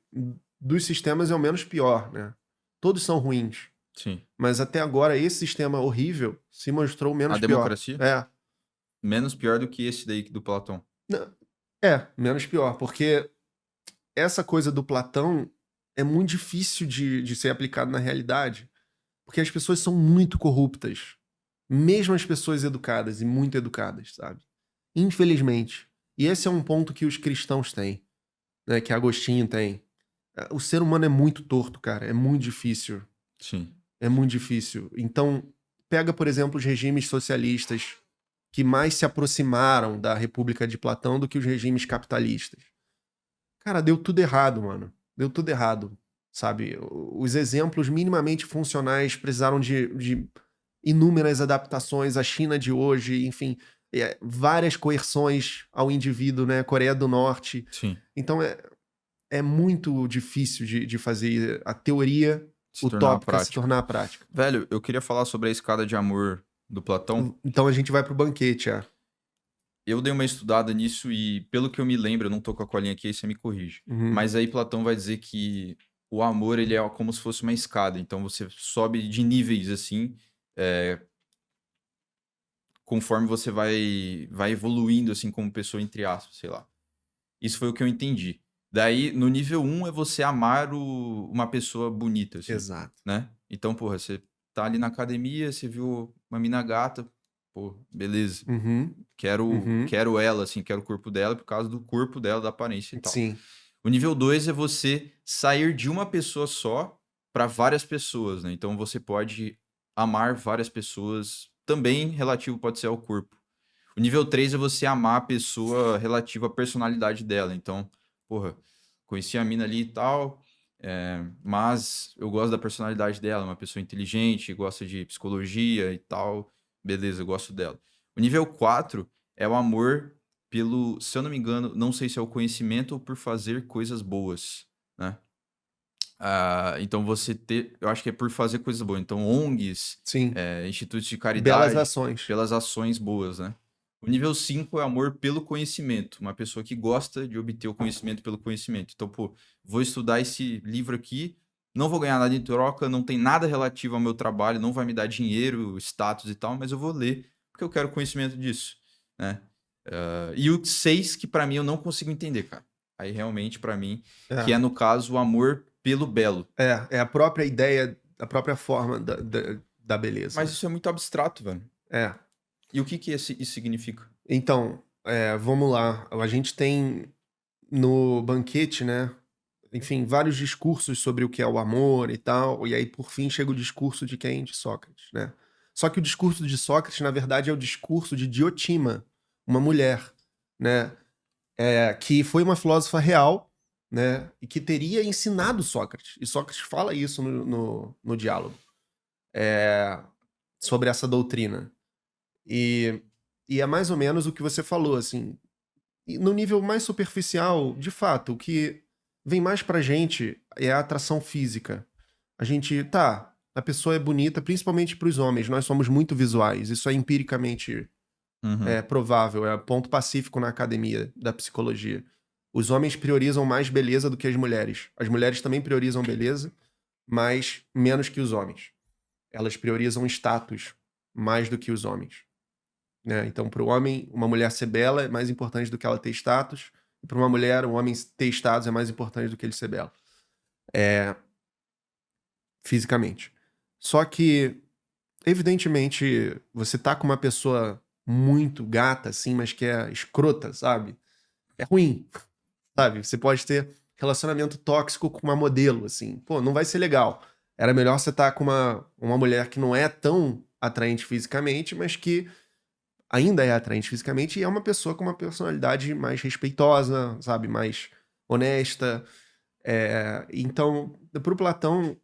dos sistemas é o menos pior, né? Todos são ruins, Sim. mas até agora esse sistema horrível se mostrou o A menos pior. democracia? Menos pior do que esse daí do Platão. Não, menos pior, porque essa coisa do Platão é muito difícil de ser aplicado na realidade, porque as pessoas são muito corruptas, mesmo as pessoas educadas e muito educadas, sabe? Infelizmente. E esse é um ponto que os cristãos têm, né? Que Agostinho tem. O ser humano é muito torto, cara. É muito difícil. Sim. É muito difícil. Então, pega, por exemplo, os regimes socialistas que mais se aproximaram da República de Platão do que os regimes capitalistas. Cara, deu tudo errado, mano. Deu tudo errado, sabe? Os exemplos minimamente funcionais precisaram de inúmeras adaptações à China de hoje, enfim, várias coerções ao indivíduo, né? Coreia do Norte. Sim. Então é muito difícil de fazer a teoria Se tornar utópica se prático. tornar prática. Velho, eu queria falar sobre a escada de amor do Platão. Então a gente vai pro banquete, Eu dei uma estudada nisso e, pelo que eu me lembro, eu não tô com a colinha aqui, aí você me corrige. Uhum. Mas aí Platão vai dizer que o amor, ele é como se fosse uma escada. Então você sobe de níveis, assim, conforme você vai evoluindo, assim, como pessoa, entre aspas, sei lá. Isso foi o que eu entendi. Daí, no nível 1 é você amar uma pessoa bonita, assim, Exato. né? Então, porra, você tá ali na academia, você viu uma mina gata, pô, beleza. Uhum. Quero ela, assim, quero o corpo dela por causa do corpo dela, da aparência e tal. Sim. O nível 2 é você sair de uma pessoa só para várias pessoas, né? Então você pode amar várias pessoas, também relativo pode ser ao corpo. O nível 3 é você amar a pessoa relativo à personalidade dela. Então, porra, conheci a mina ali e tal, mas eu gosto da personalidade dela, uma pessoa inteligente, gosta de psicologia e tal, beleza, eu gosto dela. O nível 4 é o amor pelo, se eu não me engano, não sei se é o conhecimento ou por fazer coisas boas, né? Então eu acho que é por fazer coisas boas. Então ONGs, Sim. institutos de Belas caridade, ações. pelas ações boas, né? O nível 5 é amor pelo conhecimento, uma pessoa que gosta de obter o conhecimento pelo conhecimento. Então, pô, vou estudar esse livro aqui, não vou ganhar nada em troca, não tem nada relativo ao meu trabalho, não vai me dar dinheiro, status e tal, mas eu vou ler porque eu quero conhecimento disso, né? E o 6, que pra mim eu não consigo entender, cara. Aí realmente, pra mim, que É, é no caso o amor pelo belo. é a própria ideia, a própria forma da beleza, Mas né? isso é muito abstrato, velho. É. E o que que isso significa? Então, vamos lá. A gente tem no banquete, né? Enfim, vários discursos sobre o que é o amor e tal. E aí, por fim, chega o discurso de quem? De Sócrates, né? Só que o discurso de Sócrates, na verdade, é o discurso de Diotima, uma mulher, né? Que foi uma filósofa real, né? E que teria ensinado Sócrates. E Sócrates fala isso no diálogo, sobre essa doutrina. E é mais ou menos o que você falou, assim. E no nível mais superficial, de fato, o que vem mais pra gente é a atração física. A gente, tá, a pessoa é bonita, principalmente pros homens, nós somos muito visuais, isso é empiricamente Uhum. provável, é ponto pacífico na academia da psicologia. Os homens priorizam mais beleza do que as mulheres. As mulheres também priorizam beleza, mas menos que os homens. Elas priorizam status mais do que os homens, né? Então, para o homem, uma mulher ser bela é mais importante do que ela ter status. E para uma mulher, um homem ter status é mais importante do que ele ser belo, fisicamente. Só que, evidentemente, você tá com uma pessoa muito gata, assim, mas que é escrota, sabe? É ruim, sabe? Você pode ter relacionamento tóxico com uma modelo, assim. Pô, não vai ser legal. Era melhor você estar com uma mulher que não é tão atraente fisicamente, mas que ainda é atraente fisicamente e é uma pessoa com uma personalidade mais respeitosa, sabe? Mais honesta. Então, para o Platão,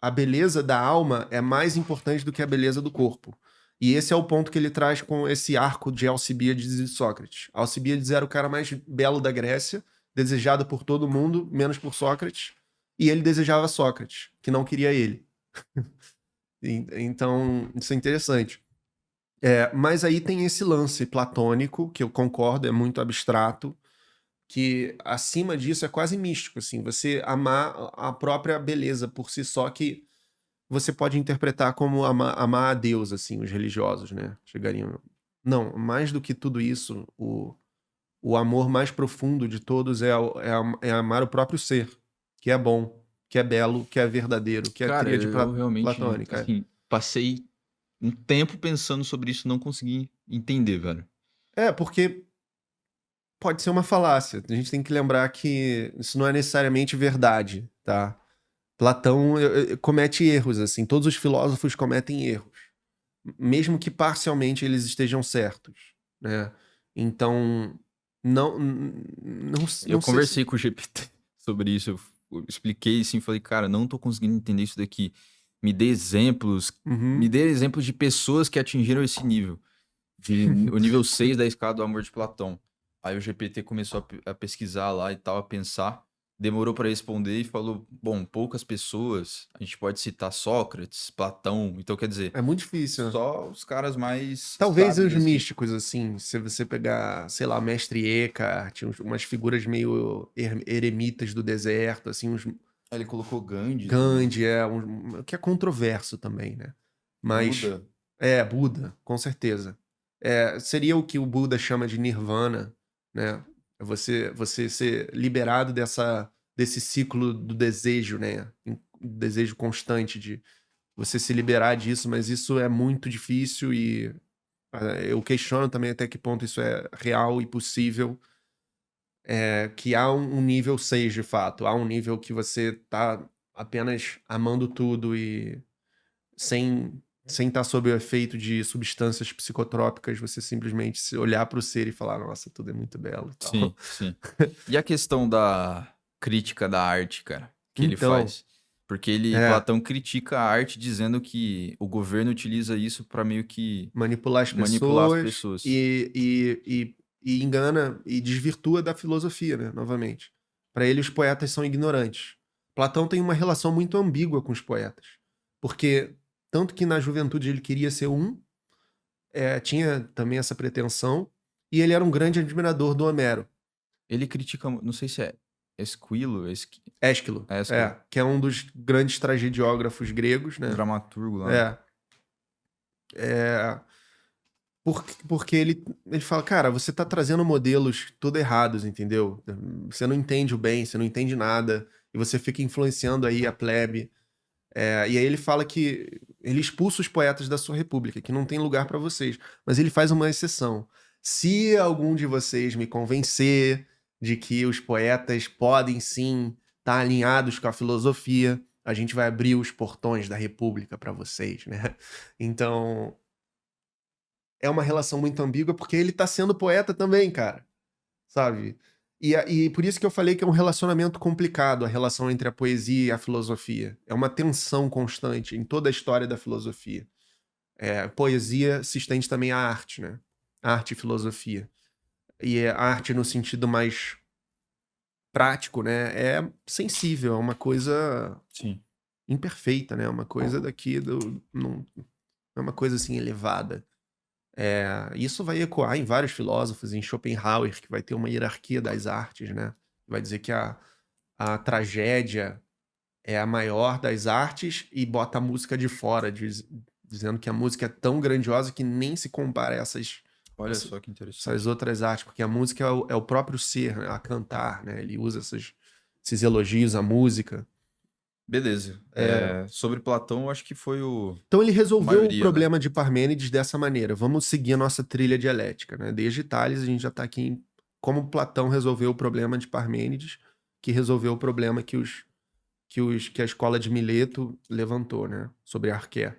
a beleza da alma é mais importante do que a beleza do corpo. E esse é o ponto que ele traz com esse arco de Alcibíades e Sócrates. Alcibíades era o cara mais belo da Grécia, desejado por todo mundo, menos por Sócrates, e ele desejava Sócrates, que não queria ele. Então, isso é interessante. Mas aí tem esse lance platônico, que eu concordo, é muito abstrato, que acima disso é quase místico, assim, você amar a própria beleza por si só, que você pode interpretar como amar a Deus, assim, os religiosos, né? Chegariam. Não, mais do que tudo isso, o amor mais profundo de todos é amar o próprio ser, que é bom, que é belo, que é verdadeiro, que é a Cara, tríade eu realmente, platônica. assim, passei um tempo pensando sobre isso e não consegui entender, velho. Porque pode ser uma falácia. A gente tem que lembrar que isso não é necessariamente verdade, tá? Platão comete erros, assim. Todos os filósofos cometem erros, mesmo que parcialmente eles estejam certos, né? Então, Eu não sei se. conversei com o GPT sobre isso, eu expliquei assim, falei, cara, não tô conseguindo entender isso daqui. Me dê exemplos, me Uhum. dê exemplos de pessoas que atingiram esse nível, o nível 6 da escala do amor de Platão. Aí o GPT começou a pesquisar lá e tal, a pensar, demorou para responder e falou, bom, poucas pessoas, a gente pode citar Sócrates, Platão, então quer dizer, É muito difícil, né? só os caras mais Talvez sábios os assim. místicos, assim, se você pegar, sei lá, Mestre Eckhart, umas figuras meio eremitas do deserto, assim, uns Aí ele colocou Gandhi também, Gandhi, que é controverso também, né? Mas, Buda. Buda, com certeza. Seria o que o Buda chama de nirvana, né? É você ser liberado desse ciclo do desejo, né? Desejo constante de você se liberar disso, mas isso é muito difícil e eu questiono também até que ponto isso é real e possível. Que há um nível 6 de fato, há um nível que você tá apenas amando tudo e sem estar sob o efeito de substâncias psicotrópicas, você simplesmente se olhar para o ser e falar, nossa, tudo é muito belo e tal. Sim, sim. E a questão da crítica da arte, cara, que ele Então, faz? Porque ele, é, Platão critica a arte dizendo que o governo utiliza isso para meio que manipular as manipular as pessoas pessoas. e engana e desvirtua da filosofia, né, novamente. Para ele, os poetas são ignorantes. Platão tem uma relação muito ambígua com os poetas, porque tanto que na juventude ele queria ser tinha também essa pretensão, e ele era um grande admirador do Homero. Ele critica, não sei se é Esquilo, Ésquilo, Ésquilo, que é um dos grandes tragediógrafos gregos, né? dramaturgo lá, né? É, é, Porque ele fala, cara, você tá trazendo modelos tudo errados, entendeu? Você não entende o bem, você não entende nada, e você fica influenciando aí a plebe. E aí ele fala que ele expulsa os poetas da sua república, que não tem lugar para vocês. Mas ele faz uma exceção. Se algum de vocês me convencer de que os poetas podem sim estar alinhados com a filosofia, a gente vai abrir os portões da república para vocês, né? Então, é uma relação muito ambígua porque ele tá sendo poeta também, cara, sabe? E por isso que eu falei que é um relacionamento complicado, a relação entre a poesia e a filosofia. É uma tensão constante em toda a história da filosofia. Poesia se estende também à arte, né? Arte e filosofia. E a arte no sentido mais prático, né? É sensível, é uma coisa Sim. imperfeita, né? Uma coisa daqui do... Não é uma coisa assim elevada. Isso vai ecoar em vários filósofos, em Schopenhauer, que vai ter uma hierarquia das artes, né? Vai dizer que a tragédia é a maior das artes e bota a música de fora, dizendo que a música é tão grandiosa que nem se compara a Olha só que interessante. essas outras artes, porque a música é o próprio ser, né? A cantar, né? Ele usa esses elogios à música. Beleza. Sobre Platão, eu acho que foi o... Então ele resolveu maioria, o problema de Parmênides dessa maneira. Vamos seguir a nossa trilha dialética, né? Desde Tales a gente já está aqui em como Platão resolveu o problema de Parmênides, que resolveu o problema que a escola de Mileto levantou, né? Sobre Arqué.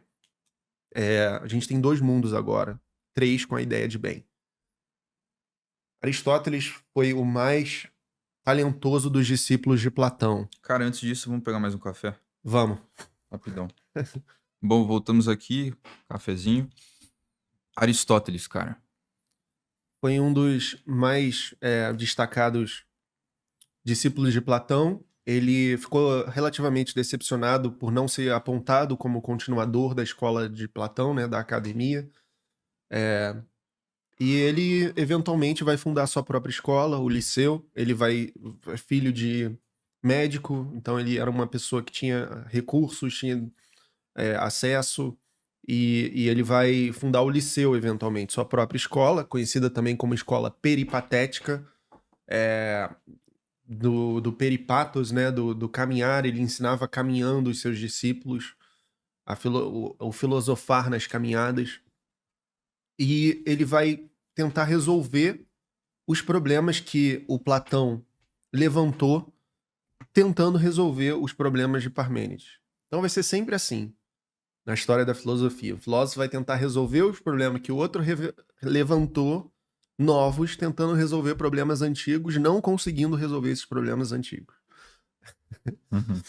A gente tem 2 mundos agora, 3 com a ideia de bem. Aristóteles foi o mais talentoso dos discípulos de Platão. Cara, antes disso, vamos pegar mais um café? Vamos. Rapidão. Bom, voltamos aqui. Cafezinho. Aristóteles, cara. Foi um dos mais destacados discípulos de Platão. Ele ficou relativamente decepcionado por não ser apontado como continuador da escola de Platão, né, da academia. E ele eventualmente vai fundar sua própria escola, o Liceu. Ele é filho de médico, então ele era uma pessoa que tinha recursos, tinha acesso, e ele vai fundar o Liceu eventualmente, sua própria escola, conhecida também como escola peripatética, do peripatos, né, do caminhar. Ele ensinava caminhando os seus discípulos, o filosofar nas caminhadas, e ele vai tentar resolver os problemas que o Platão levantou, tentando resolver os problemas de Parmênides. Então vai ser sempre assim na história da filosofia. O filósofo vai tentar resolver os problemas que o outro levantou, novos, tentando resolver problemas antigos, não conseguindo resolver esses problemas antigos. Uhum.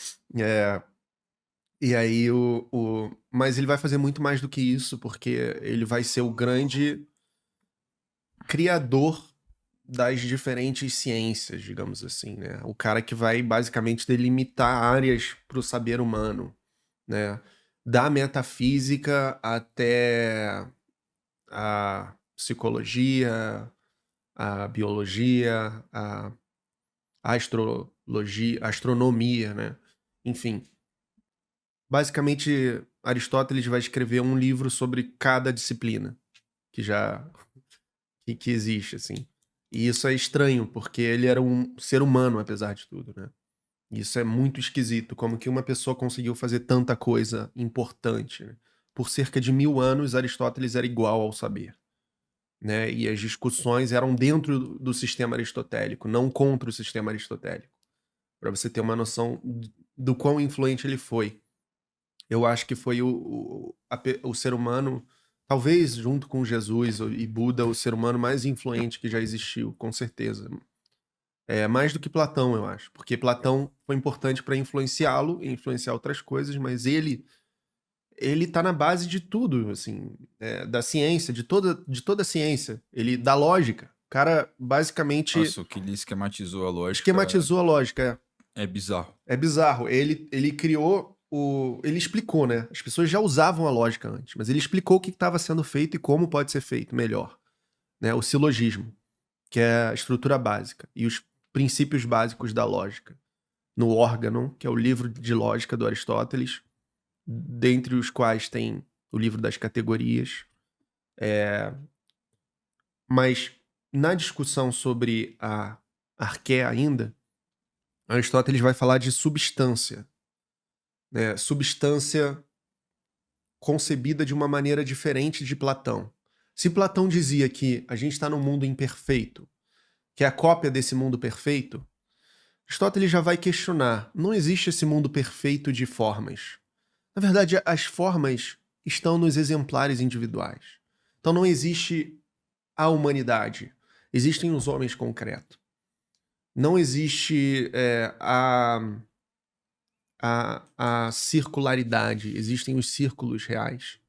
E aí mas ele vai fazer muito mais do que isso, porque ele vai ser o grande criador das diferentes ciências, digamos assim, né? O cara que vai basicamente delimitar áreas para o saber humano, né? Da metafísica até a psicologia, a biologia, a astrologia, a astronomia, né? Enfim, basicamente Aristóteles vai escrever um livro sobre cada disciplina que existe, assim. E isso é estranho, porque ele era um ser humano, apesar de tudo, né? Isso é muito esquisito, como que uma pessoa conseguiu fazer tanta coisa importante, né? Por cerca de 1000 anos, Aristóteles era igual ao saber, né? E as discussões eram dentro do sistema aristotélico, não contra o sistema aristotélico. Para você ter uma noção do quão influente ele foi. Eu acho que foi o ser humano, talvez junto com Jesus e Buda, o ser humano mais influente que já existiu, com certeza. Mais do que Platão, eu acho. Porque Platão foi importante para influenciá-lo e influenciar outras coisas, mas ele tá na base de tudo, assim, da ciência, de toda a ciência. Ele, da lógica. O cara, basicamente, Nossa, o que ele esquematizou a lógica esquematizou a lógica. é bizarro. É bizarro. Ele criou ele explicou, né? As pessoas já usavam a lógica antes, mas ele explicou o que estava sendo feito e como pode ser feito melhor. Né? O silogismo, que é a estrutura básica, e os princípios básicos da lógica. No Órgão, que é o livro de lógica do Aristóteles, dentre os quais tem o livro das categorias, Mas na discussão sobre a arqué ainda, Aristóteles vai falar de substância, né? Substância concebida de uma maneira diferente de Platão. Se Platão dizia que a gente está num mundo imperfeito, que é a cópia desse mundo perfeito, Aristóteles já vai questionar. Não existe esse mundo perfeito de formas. Na verdade, as formas estão nos exemplares individuais. Então não existe a humanidade. Existem os homens concretos. Não existe a circularidade. Existem os círculos reais.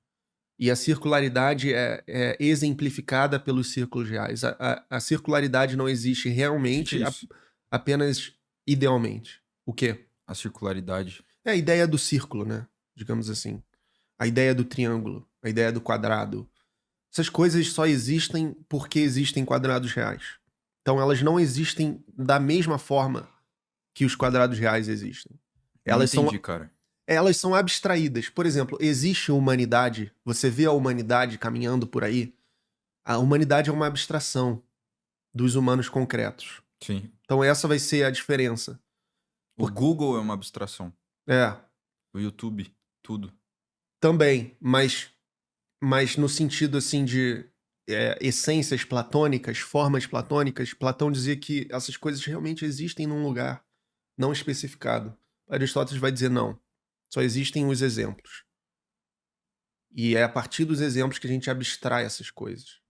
E a circularidade é exemplificada pelos círculos reais. A circularidade não existe realmente, Que isso? apenas idealmente. O quê? A circularidade. É a ideia do círculo, né? Digamos assim. A ideia do triângulo, a ideia do quadrado. Essas coisas só existem porque existem quadrados reais. Então elas não existem da mesma forma que os quadrados reais existem. Não Elas entendi, cara. elas são abstraídas. Por exemplo, existe humanidade, você vê a humanidade caminhando por aí, a humanidade é uma abstração dos humanos concretos. Sim. Então essa vai ser a diferença. O Google é uma abstração. É, O YouTube, tudo. também, mas no sentido assim de essências platônicas, formas platônicas, Platão dizia que essas coisas realmente existem num lugar não especificado. Aristóteles vai dizer não, só existem os exemplos. E é a partir dos exemplos que a gente abstrai essas coisas.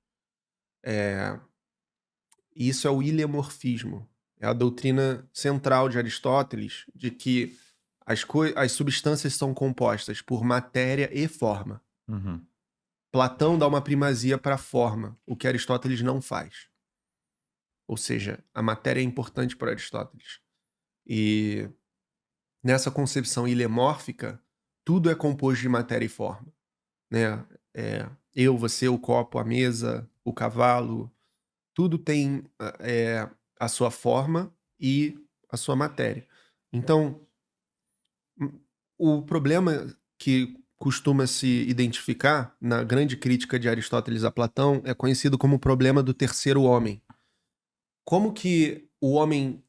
E isso é o ilemorfismo. É a doutrina central de Aristóteles de que as substâncias são compostas por matéria e forma. Uhum. Platão dá uma primazia para a forma, o que Aristóteles não faz. Ou seja, a matéria é importante para Aristóteles. E nessa concepção ilemórfica, tudo é composto de matéria e forma. Né? Eu, você, o copo, a mesa, o cavalo, tudo tem a sua forma e a sua matéria. Então, o problema que costuma se identificar na grande crítica de Aristóteles a Platão é conhecido como o problema do terceiro homem. Como que o homem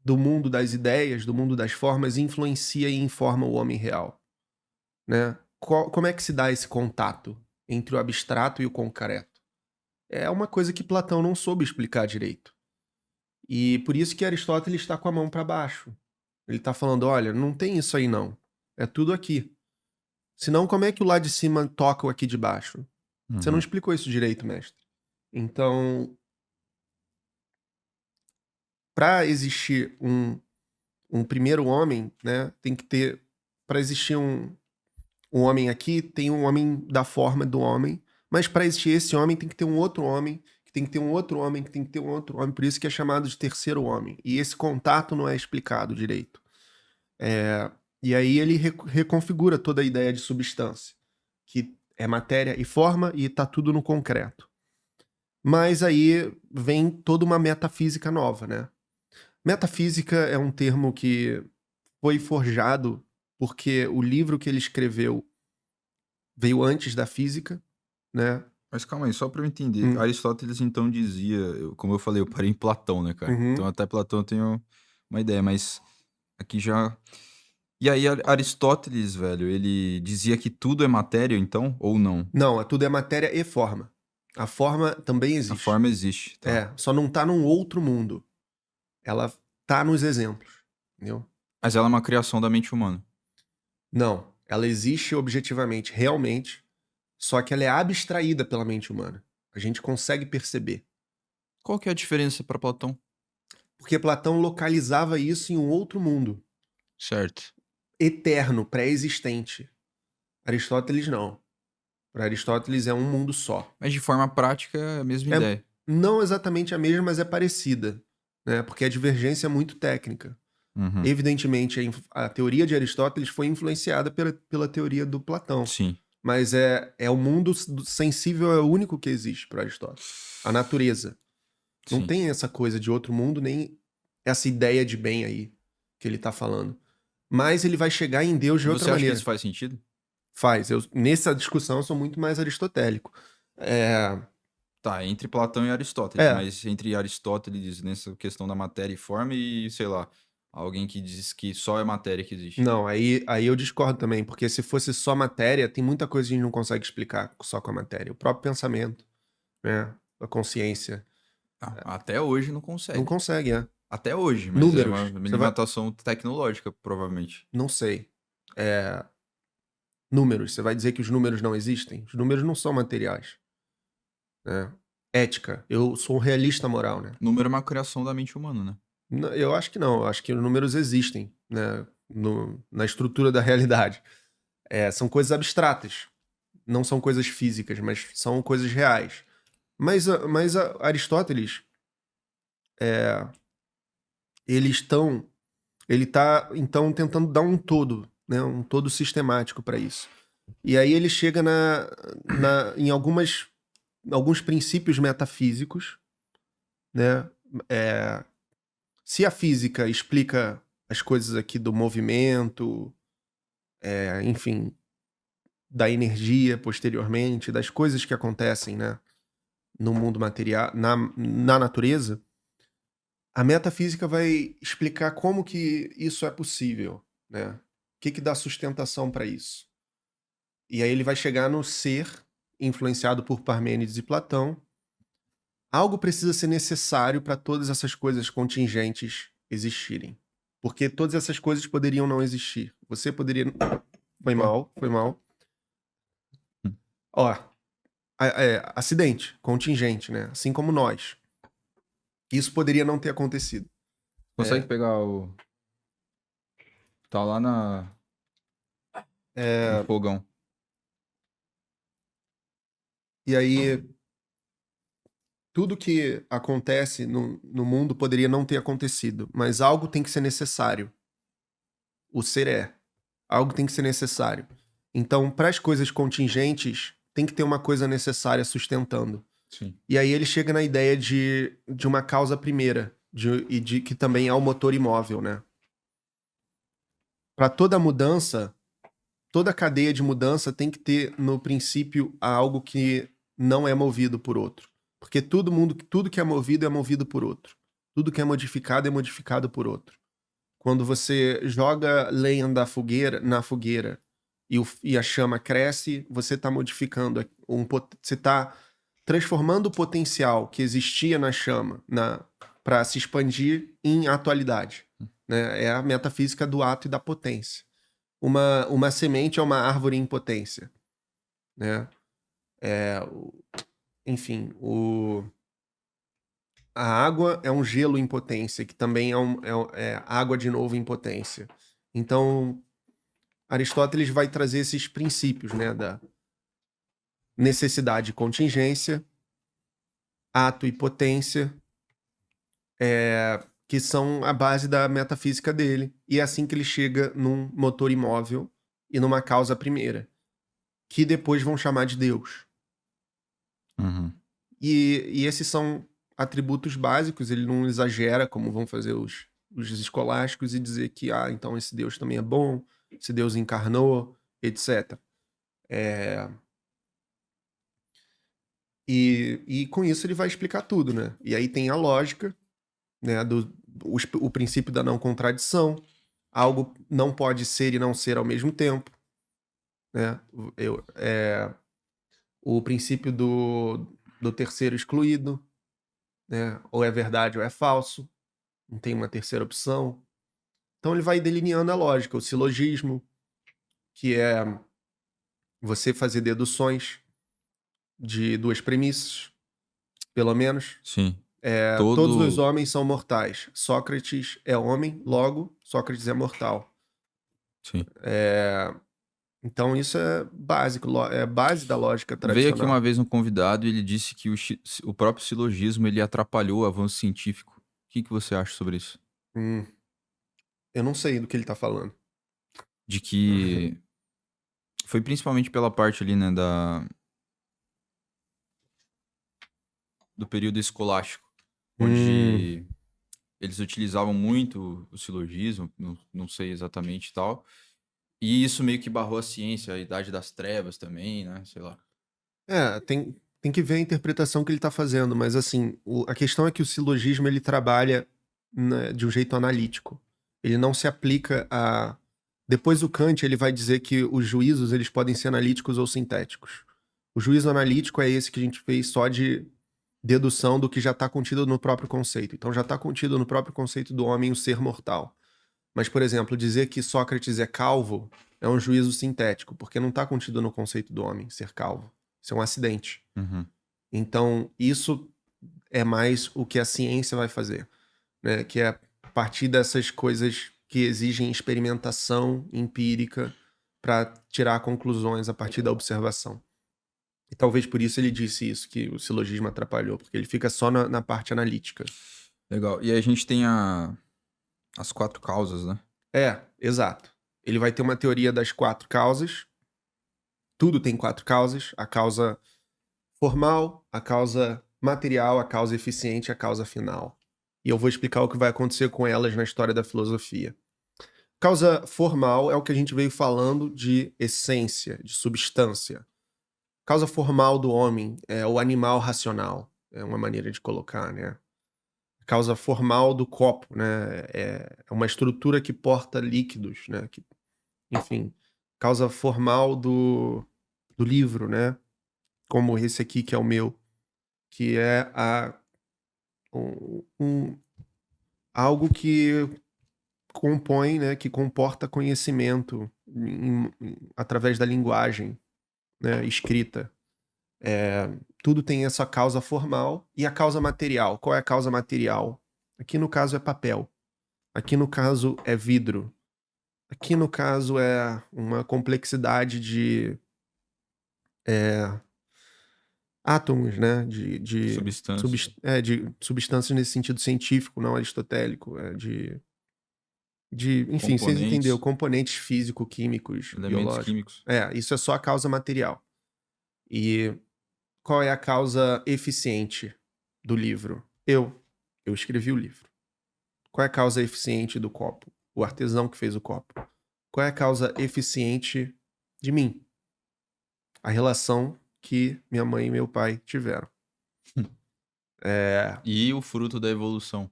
do mundo das ideias, do mundo das formas, influencia e informa o homem real? Né? Como é que se dá esse contato entre o abstrato e o concreto? É uma coisa que Platão não soube explicar direito. E por isso que Aristóteles está com a mão para baixo. Ele está falando, olha, não tem isso aí não. É tudo aqui. Senão, como é que o lá de cima toca o aqui de baixo? Você não explicou isso direito, mestre. Então, para existir um primeiro homem, né, tem que ter... Para existir um homem aqui, tem um homem da forma do homem, mas para existir esse homem tem que ter um outro homem, que tem que ter um outro homem, que tem que ter um outro homem. Por isso que é chamado de terceiro homem. E esse contato não é explicado direito. E aí ele reconfigura toda a ideia de substância, que é matéria e forma e tá tudo no concreto. Mas aí vem toda uma metafísica nova, né? Metafísica é um termo que foi forjado porque o livro que ele escreveu veio antes da física, né? Mas calma aí, só pra eu entender. Aristóteles, então, dizia... Como eu falei, eu parei em Platão, né, cara? Uhum. Então, até Platão eu tenho uma ideia, mas aqui já... E aí, Aristóteles, velho, ele dizia que tudo é matéria, então? Ou não? Não, tudo é matéria e forma. A forma também existe. A forma existe, tá? Só não tá num outro mundo. Ela tá nos exemplos, entendeu? Mas ela é uma criação da mente humana. Não, ela existe objetivamente, realmente, só que ela é abstraída pela mente humana. A gente consegue perceber. Qual que é a diferença pra Platão? Porque Platão localizava isso em um outro mundo, Certo. eterno, pré-existente. Aristóteles não. Para Aristóteles é um mundo só. Mas de forma prática é a mesma ideia. Não exatamente a mesma, mas é parecida, né? Porque a divergência é muito técnica. Uhum. Evidentemente, a teoria de Aristóteles foi influenciada pela teoria do Platão. Sim. Mas o mundo sensível é o único que existe para Aristóteles. A natureza. Não Sim. tem essa coisa de outro mundo, nem essa ideia de bem aí que ele tá falando. Mas ele vai chegar em Deus de outra Você acha que maneira. isso faz sentido? Faz. Nessa discussão eu sou muito mais aristotélico. Tá, entre Platão e Aristóteles, É. mas entre Aristóteles nessa questão da matéria e forma e, sei lá, alguém que diz que só é matéria que existe. Não, aí eu discordo também, porque se fosse só matéria, tem muita coisa que a gente não consegue explicar só com a matéria. O próprio pensamento, né? A consciência. Não, até hoje não Não consegue. consegue, é. Até hoje, mas é Números. uma Você vai... limitação tecnológica, provavelmente. Não sei. É... Números. Você vai dizer que os números não existem? Os números não são materiais. Né? Ética. Eu sou um realista moral, né? Número é uma criação da mente humana, né? Eu acho que não. Eu acho que os números existem, né? Na estrutura da realidade. São coisas abstratas. Não são coisas físicas, mas são coisas reais. Mas Aristóteles, ele está então tentando dar um todo, né? Um todo sistemático para isso. E aí ele chega em alguns princípios metafísicos, né? Se a física explica as coisas aqui do movimento, enfim, da energia posteriormente, das coisas que acontecem, né, no mundo material, na natureza, a metafísica vai explicar como que isso é possível, né? O que dá sustentação para isso? E aí ele vai chegar no ser, influenciado por Parmênides e Platão. Algo precisa ser necessário para todas essas coisas contingentes existirem. Porque todas essas coisas poderiam não existir. Você poderia... Foi mal. Ó, acidente, contingente, né? Assim como nós. Isso poderia não ter acontecido. Consegue pegar o. Tá lá no fogão. E aí, tudo que acontece no mundo poderia não ter acontecido, mas algo tem que ser necessário. O ser é. Algo tem que ser necessário. Então, para as coisas contingentes, tem que ter uma coisa necessária sustentando. Sim. E aí ele chega na ideia de uma causa primeira, que também é o motor imóvel, né? Para toda mudança, toda cadeia de mudança tem que ter, no princípio, algo que não é movido por outro. Porque tudo que é movido por outro. Tudo que é modificado por outro. Quando você joga lenha na fogueira e a chama cresce, você está modificando, você está transformando o potencial que existia na chama para se expandir em atualidade. Né? É a metafísica do ato e da potência. Uma semente é uma árvore em potência. Né? Enfim, a água é um gelo em potência, que também é água de novo em potência. Então, Aristóteles vai trazer esses princípios, né, da necessidade e contingência, ato e potência, que são a base da metafísica dele. E é assim que ele chega num motor imóvel e numa causa primeira, que depois vão chamar de Deus. Uhum. E esses são atributos básicos, ele não exagera como vão fazer os escolásticos e dizer que, então esse Deus também é bom, esse Deus encarnou, etc. E com isso ele vai explicar tudo, né? E aí tem a lógica, né, o princípio da não contradição, algo não pode ser e não ser ao mesmo tempo, né? O princípio do terceiro excluído, né? Ou é verdade ou é falso, não tem uma terceira opção. Então ele vai delineando a lógica, o silogismo, que é você fazer deduções de duas premissas, pelo menos. Sim. Todos os homens são mortais. Sócrates é homem, logo, Sócrates é mortal. Sim. Então isso é básico, é base da lógica tradicional. Veio aqui uma vez um convidado e ele disse que o próprio silogismo ele atrapalhou o avanço científico. O que você acha sobre isso? Eu não sei do que ele tá falando. De que foi principalmente pela parte ali, né, do período escolástico, onde eles utilizavam muito o silogismo, não sei exatamente e tal, e isso meio que barrou a ciência, a Idade das Trevas também, né, sei lá. Tem que ver a interpretação que ele está fazendo, mas assim, a questão é que o silogismo ele trabalha, né, de um jeito analítico. Ele não se aplica a... Depois o Kant ele vai dizer que os juízos eles podem ser analíticos ou sintéticos. O juízo analítico é esse que a gente fez só de dedução do que já está contido no próprio conceito. Então já está contido no próprio conceito do homem o ser mortal. Mas, por exemplo, dizer que Sócrates é calvo é um juízo sintético, porque não está contido no conceito do homem ser calvo. Isso é um acidente. Uhum. Então, isso é mais o que a ciência vai fazer, né? Que é a partir dessas coisas que exigem experimentação empírica para tirar conclusões a partir da observação. E talvez por isso ele disse isso, que o silogismo atrapalhou, porque ele fica só na parte analítica. Legal. E aí a gente tem as 4 causas, né? Exato. Ele vai ter uma teoria das 4 causas. Tudo tem 4 causas. A causa formal, a causa material, a causa eficiente e a causa final. E eu vou explicar o que vai acontecer com elas na história da filosofia. Causa formal é o que a gente veio falando de essência, de substância. Causa formal do homem é o animal racional. É uma maneira de colocar, né? Causa formal do copo, né? É uma estrutura que porta líquidos, né? Enfim, causa formal do livro, né? Como esse aqui que é o meu, que é algo que compõe, né? Que comporta conhecimento através da linguagem, né? Escrita. Tudo tem essa causa formal e a causa material. Qual é a causa material? Aqui no caso é papel. Aqui no caso é vidro. Aqui no caso é uma complexidade de átomos, né? Substância. De substâncias nesse sentido científico, não aristotélico. Enfim, vocês entenderam, componentes físico-químicos, Elementos biológicos. químicos. Isso é só a causa material. E qual é a causa eficiente do livro? Eu escrevi o livro. Qual é a causa eficiente do copo? O artesão que fez o copo. Qual é a causa eficiente de mim? A relação que minha mãe e meu pai tiveram. E o fruto da evolução.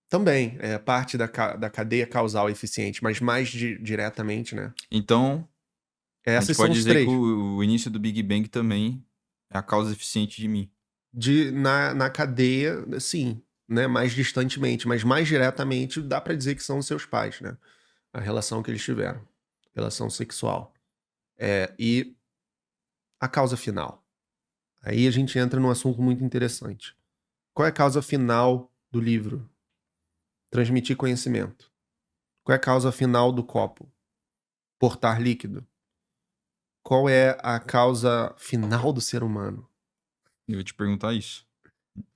Também é parte da cadeia causal eficiente, mas mais diretamente, né? Então, a Essas gente são pode os dizer três. que o início do Big Bang também é a causa eficiente de mim. Na cadeia, sim, né? Mais distantemente, mas mais diretamente dá pra dizer que são os seus pais, né? A relação que eles tiveram. Relação sexual. E a causa final. Aí a gente entra num assunto muito interessante. Qual é a causa final do livro? Transmitir conhecimento. Qual é a causa final do copo? Portar líquido. Qual é a causa final do ser humano? Eu ia te perguntar isso.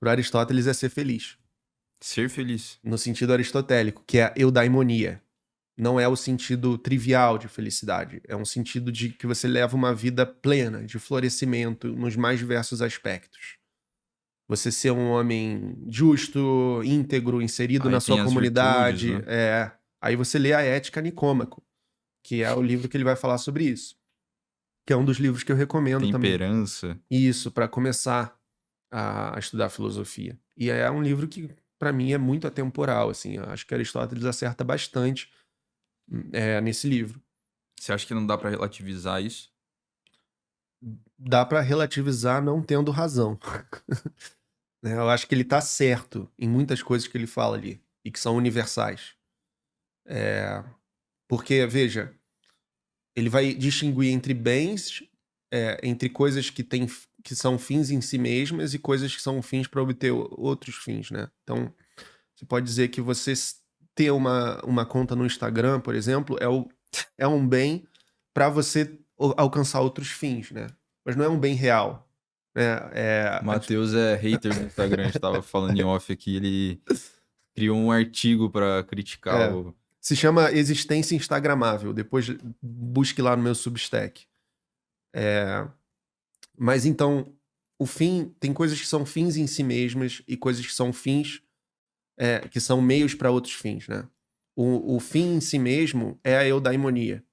Para Aristóteles é ser feliz. Ser feliz. No sentido aristotélico, que é a eudaimonia. Não é o sentido trivial de felicidade. É um sentido de que você leva uma vida plena, de florescimento nos mais diversos aspectos. Você ser um homem justo, íntegro, inserido Aí na tem sua as comunidade. virtudes, né? Aí você lê a Ética Nicômaco, que é o livro que ele vai falar sobre isso. Que é um dos livros que eu recomendo também. Temperança. Isso, para começar a estudar filosofia. E é um livro que, para mim, é muito atemporal. Assim, eu acho que Aristóteles acerta bastante nesse livro. Você acha que não dá pra relativizar isso? Dá para relativizar não tendo razão. Né? Eu acho que ele tá certo em muitas coisas que ele fala ali e que são universais. Porque, veja, ele vai distinguir entre bens, entre coisas que são fins em si mesmas e coisas que são fins para obter outros fins, né? Então, você pode dizer que você ter uma conta no Instagram, por exemplo, é um bem para você alcançar outros fins, né? Mas não é um bem real. Né? O Matheus é hater do Instagram, a gente tava falando em off aqui, ele criou um artigo pra criticar o... Se chama Existência Instagramável. Depois busque lá no meu Substack. Mas então, o fim... Tem coisas que são fins em si mesmas e coisas que são fins... que são meios para outros fins, né? O fim em si mesmo é a eudaimonia,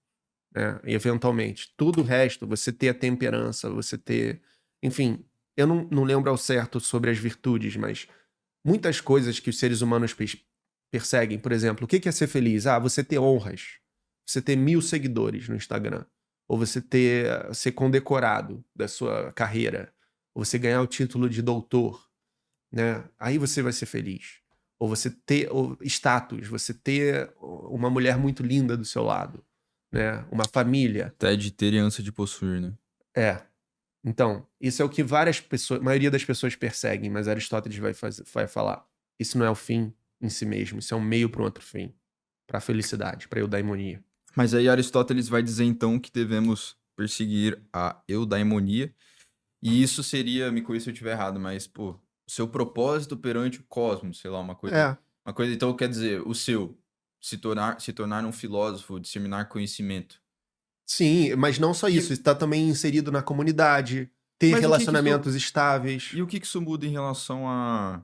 né? Eventualmente. Tudo o resto, você ter a temperança, você ter... Enfim, eu não lembro ao certo sobre as virtudes, mas muitas coisas que os seres humanos perseguem, por exemplo, o que é ser feliz? Ah, você ter honras, você ter 1000 seguidores no Instagram, ou você ser condecorado da sua carreira, ou você ganhar o título de doutor, né? Aí você vai ser feliz. Ou você ter status, você ter uma mulher muito linda do seu lado, né? Uma família. Até de ter e ânsia de possuir, né? É. Então, isso é o que várias pessoas, a maioria das pessoas perseguem, mas Aristóteles vai falar. Isso não é o fim em si mesmo, isso é um meio para um outro fim, para a felicidade, para a eudaimonia. Mas aí Aristóteles vai dizer então que devemos perseguir a eudaimonia. E isso seria, me corrija se eu estiver errado, mas, pô, o seu propósito perante o cosmos, sei lá, uma coisa. É. Uma coisa, então, quer dizer, o seu, se tornar um filósofo, disseminar conhecimento. Sim, mas não só isso, está também inserido na comunidade, ter Mas o que que relacionamentos estáveis. E o que isso muda em relação a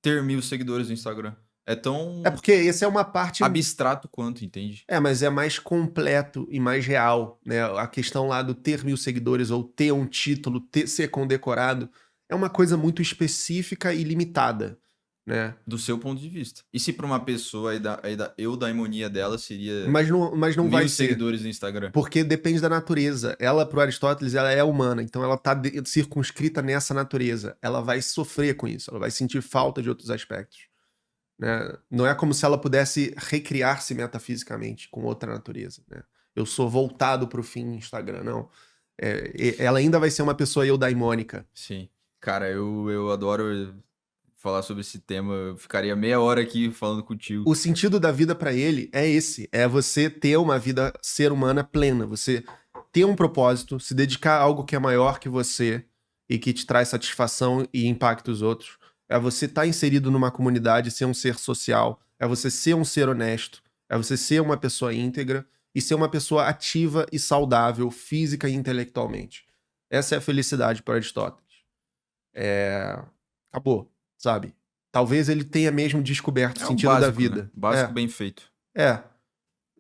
ter 1000 seguidores no Instagram? É tão É porque essa é uma parte. abstrato quanto, entende? Mas é mais completo e mais real, né? A questão lá do ter 1000 seguidores ou ter um título, ser condecorado, é uma coisa muito específica e limitada, né? Do seu ponto de vista. E se para uma pessoa a eudaimonia dela seria Mas não 1000 vai ser, seguidores no Instagram? porque depende da natureza. Ela, pro Aristóteles, ela é humana, então ela tá circunscrita nessa natureza. Ela vai sofrer com isso, ela vai sentir falta de outros aspectos, né? Não é como se ela pudesse recriar-se metafisicamente com outra natureza, né? Eu sou voltado pro fim Instagram, não. Ela ainda vai ser uma pessoa eudaimônica. Sim. Cara, eu adoro falar sobre esse tema. Eu ficaria meia hora aqui falando contigo. O sentido da vida pra ele é esse, é você ter uma vida ser humana plena, você ter um propósito, se dedicar a algo que é maior que você e que te traz satisfação e impacta os outros. É você estar inserido numa comunidade, ser um ser social, é você ser um ser honesto, é você ser uma pessoa íntegra e ser uma pessoa ativa e saudável, física e intelectualmente. Essa é a felicidade para Aristóteles. Acabou, sabe? Talvez ele tenha mesmo descoberto o É o sentido da básico, vida. né? Básico bem feito.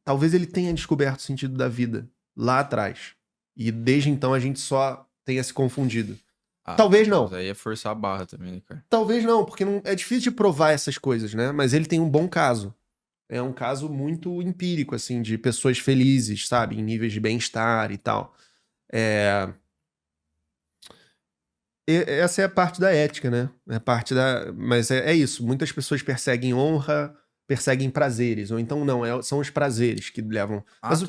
Talvez ele tenha descoberto o sentido da vida lá atrás. E desde então a gente só tenha se confundido. Talvez não. Mas aí é forçar a barra também, né, cara? Talvez não, porque é difícil de provar essas coisas, né? Mas ele tem um bom caso. É um caso muito empírico, assim, de pessoas felizes, sabe? Em níveis de bem-estar e tal. Essa é a parte da ética, né? É parte da. Mas é isso. Muitas pessoas perseguem honra, perseguem prazeres. Ou então não, são os prazeres que levam. Mas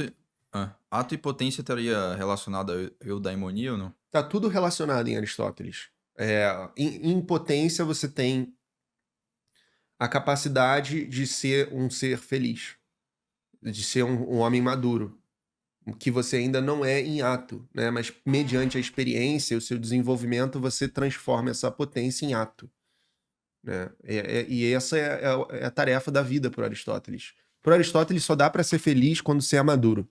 Ato e potência estaria relacionado a eudaimonia ou não? tá tudo relacionado em Aristóteles. Em potência você tem a capacidade de ser um ser feliz, de ser um homem maduro, que você ainda não é em ato, né? Mas mediante a experiência e o seu desenvolvimento, você transforma essa potência em ato, né? E essa é a tarefa da vida para Aristóteles. Para Aristóteles só dá para ser feliz quando você é maduro.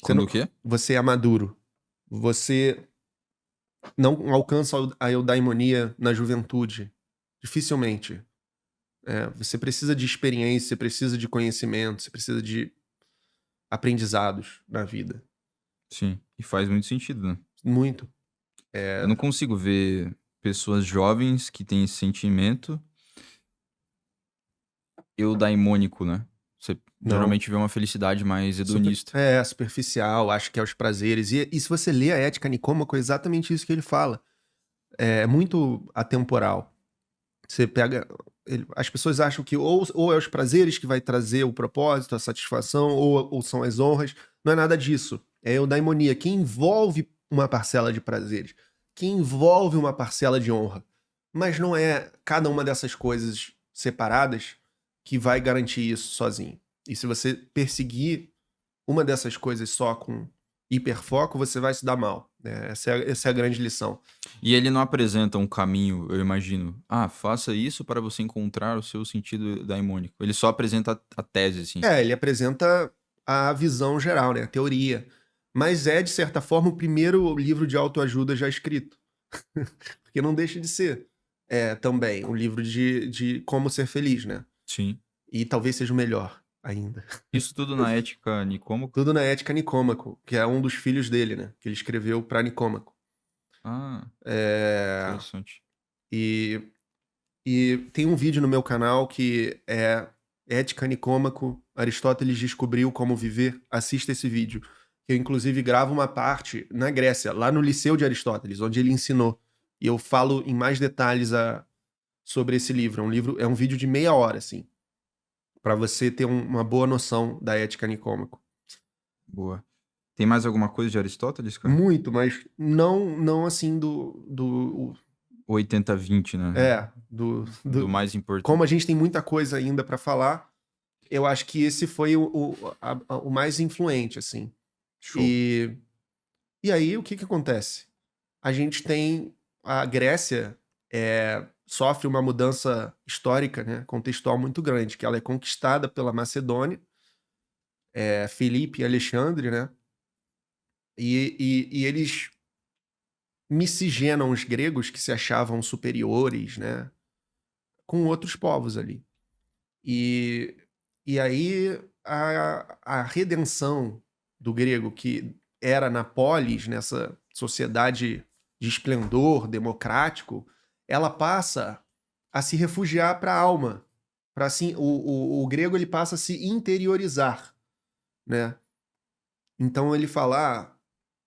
Quando o quê? Você é maduro. Você não alcança a eudaimonia na juventude. Dificilmente. Você precisa de experiência, você precisa de conhecimento, você precisa de aprendizados na vida. Sim, e faz muito sentido, né? Muito. Eu não consigo ver pessoas jovens que têm esse sentimento eudaimônico, né? Você geralmente vê uma felicidade mais hedonista. Superficial, acho que é os prazeres. E se você lê a Ética Nicômaco, é exatamente isso que ele fala. É muito atemporal. Você pega... As pessoas acham que ou é os prazeres que vai trazer o propósito, a satisfação, ou são as honras. Não é nada disso. É eudaimonia, que envolve uma parcela de prazeres, que envolve uma parcela de honra. Mas não é cada uma dessas coisas separadas que vai garantir isso sozinho. E se você perseguir uma dessas coisas só com hiperfoco, você vai se dar mal, né? Essa é a grande lição. E ele não apresenta um caminho, eu imagino. Faça isso para você encontrar o seu sentido daimônico. Ele só apresenta a tese, assim. Ele apresenta a visão geral, né? A teoria. Mas de certa forma, o primeiro livro de autoajuda já escrito. Porque não deixa de ser também um livro de como ser feliz, né? Sim. E talvez seja o melhor ainda. Isso tudo na Ética Nicômaco? Tudo na Ética Nicômaco, que é um dos filhos dele, né? Que ele escreveu para Nicômaco. Ah, É, interessante. e, e tem um vídeo no meu canal que é Ética Nicômaco, Aristóteles descobriu como viver. Assista esse vídeo. Eu, inclusive, gravo uma parte na Grécia, lá no Liceu de Aristóteles, onde ele ensinou. E eu falo em mais detalhes sobre esse livro. É um vídeo de meia hora, assim, para você ter uma boa noção da Ética Nicômaco. Boa. Tem mais alguma coisa de Aristóteles, cara? Muito, mas não assim do 80-20, né? Do do mais importante. como a gente tem muita coisa ainda para falar, eu acho que esse foi o mais influente, assim. Show. E aí, o que acontece? A gente tem a Grécia sofre uma mudança histórica, né, contextual muito grande, que ela é conquistada pela Macedônia, Filipe e Alexandre, né? E eles miscigenam os gregos que se achavam superiores, né, com outros povos ali. E aí a redenção do grego, que era na polis, nessa sociedade de esplendor democrático, ela passa a se refugiar para a alma. Para assim, o grego ele passa a se interiorizar, né? Então ele fala,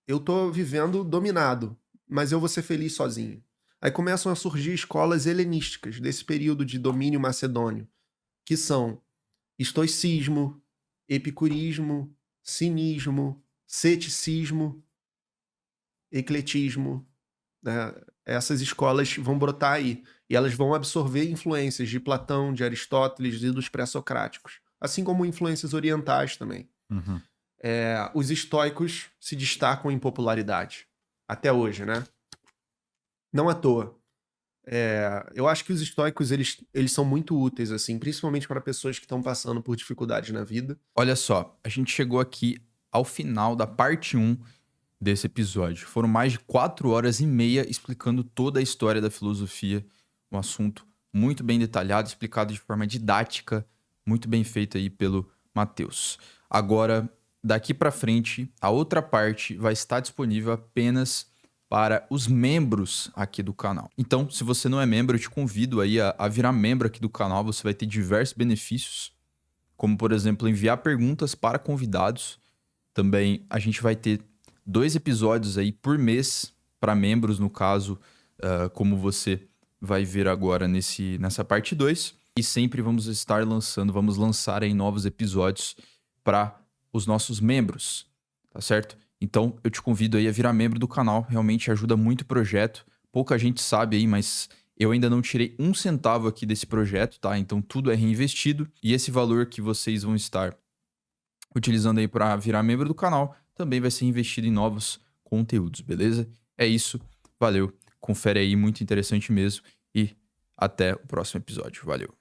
eu tô vivendo dominado, mas eu vou ser feliz sozinho. Aí começam a surgir escolas helenísticas desse período de domínio macedônio, que são estoicismo, epicurismo, cinismo, ceticismo, ecletismo, né? Essas escolas vão brotar aí. E elas vão absorver influências de Platão, de Aristóteles e dos pré-socráticos. Assim como influências orientais também. Uhum. Os estoicos se destacam em popularidade. Até hoje, né? Não à toa. Eu acho que os estoicos, eles são muito úteis, assim, principalmente para pessoas que estão passando por dificuldades na vida. Olha só, a gente chegou aqui ao final da parte 1 desse episódio. Foram mais de 4 horas e meia explicando toda a história da filosofia, um assunto muito bem detalhado, explicado de forma didática, muito bem feito aí pelo Matheus. Agora, daqui para frente, a outra parte vai estar disponível apenas para os membros aqui do canal. Então, se você não é membro, eu te convido aí a virar membro aqui do canal. Você vai ter diversos benefícios, como, por exemplo, enviar perguntas para convidados. Também a gente vai ter 2 episódios aí por mês para membros, no caso, como você vai ver agora nessa parte 2. E sempre vamos lançar aí novos episódios para os nossos membros, tá certo? Então eu te convido aí a virar membro do canal, realmente ajuda muito o projeto. Pouca gente sabe aí, mas eu ainda não tirei um centavo aqui desse projeto, tá? Então tudo é reinvestido e esse valor que vocês vão estar utilizando aí para virar membro do canal também vai ser investido em novos conteúdos, beleza? É isso, valeu, confere aí, muito interessante mesmo e até o próximo episódio, valeu.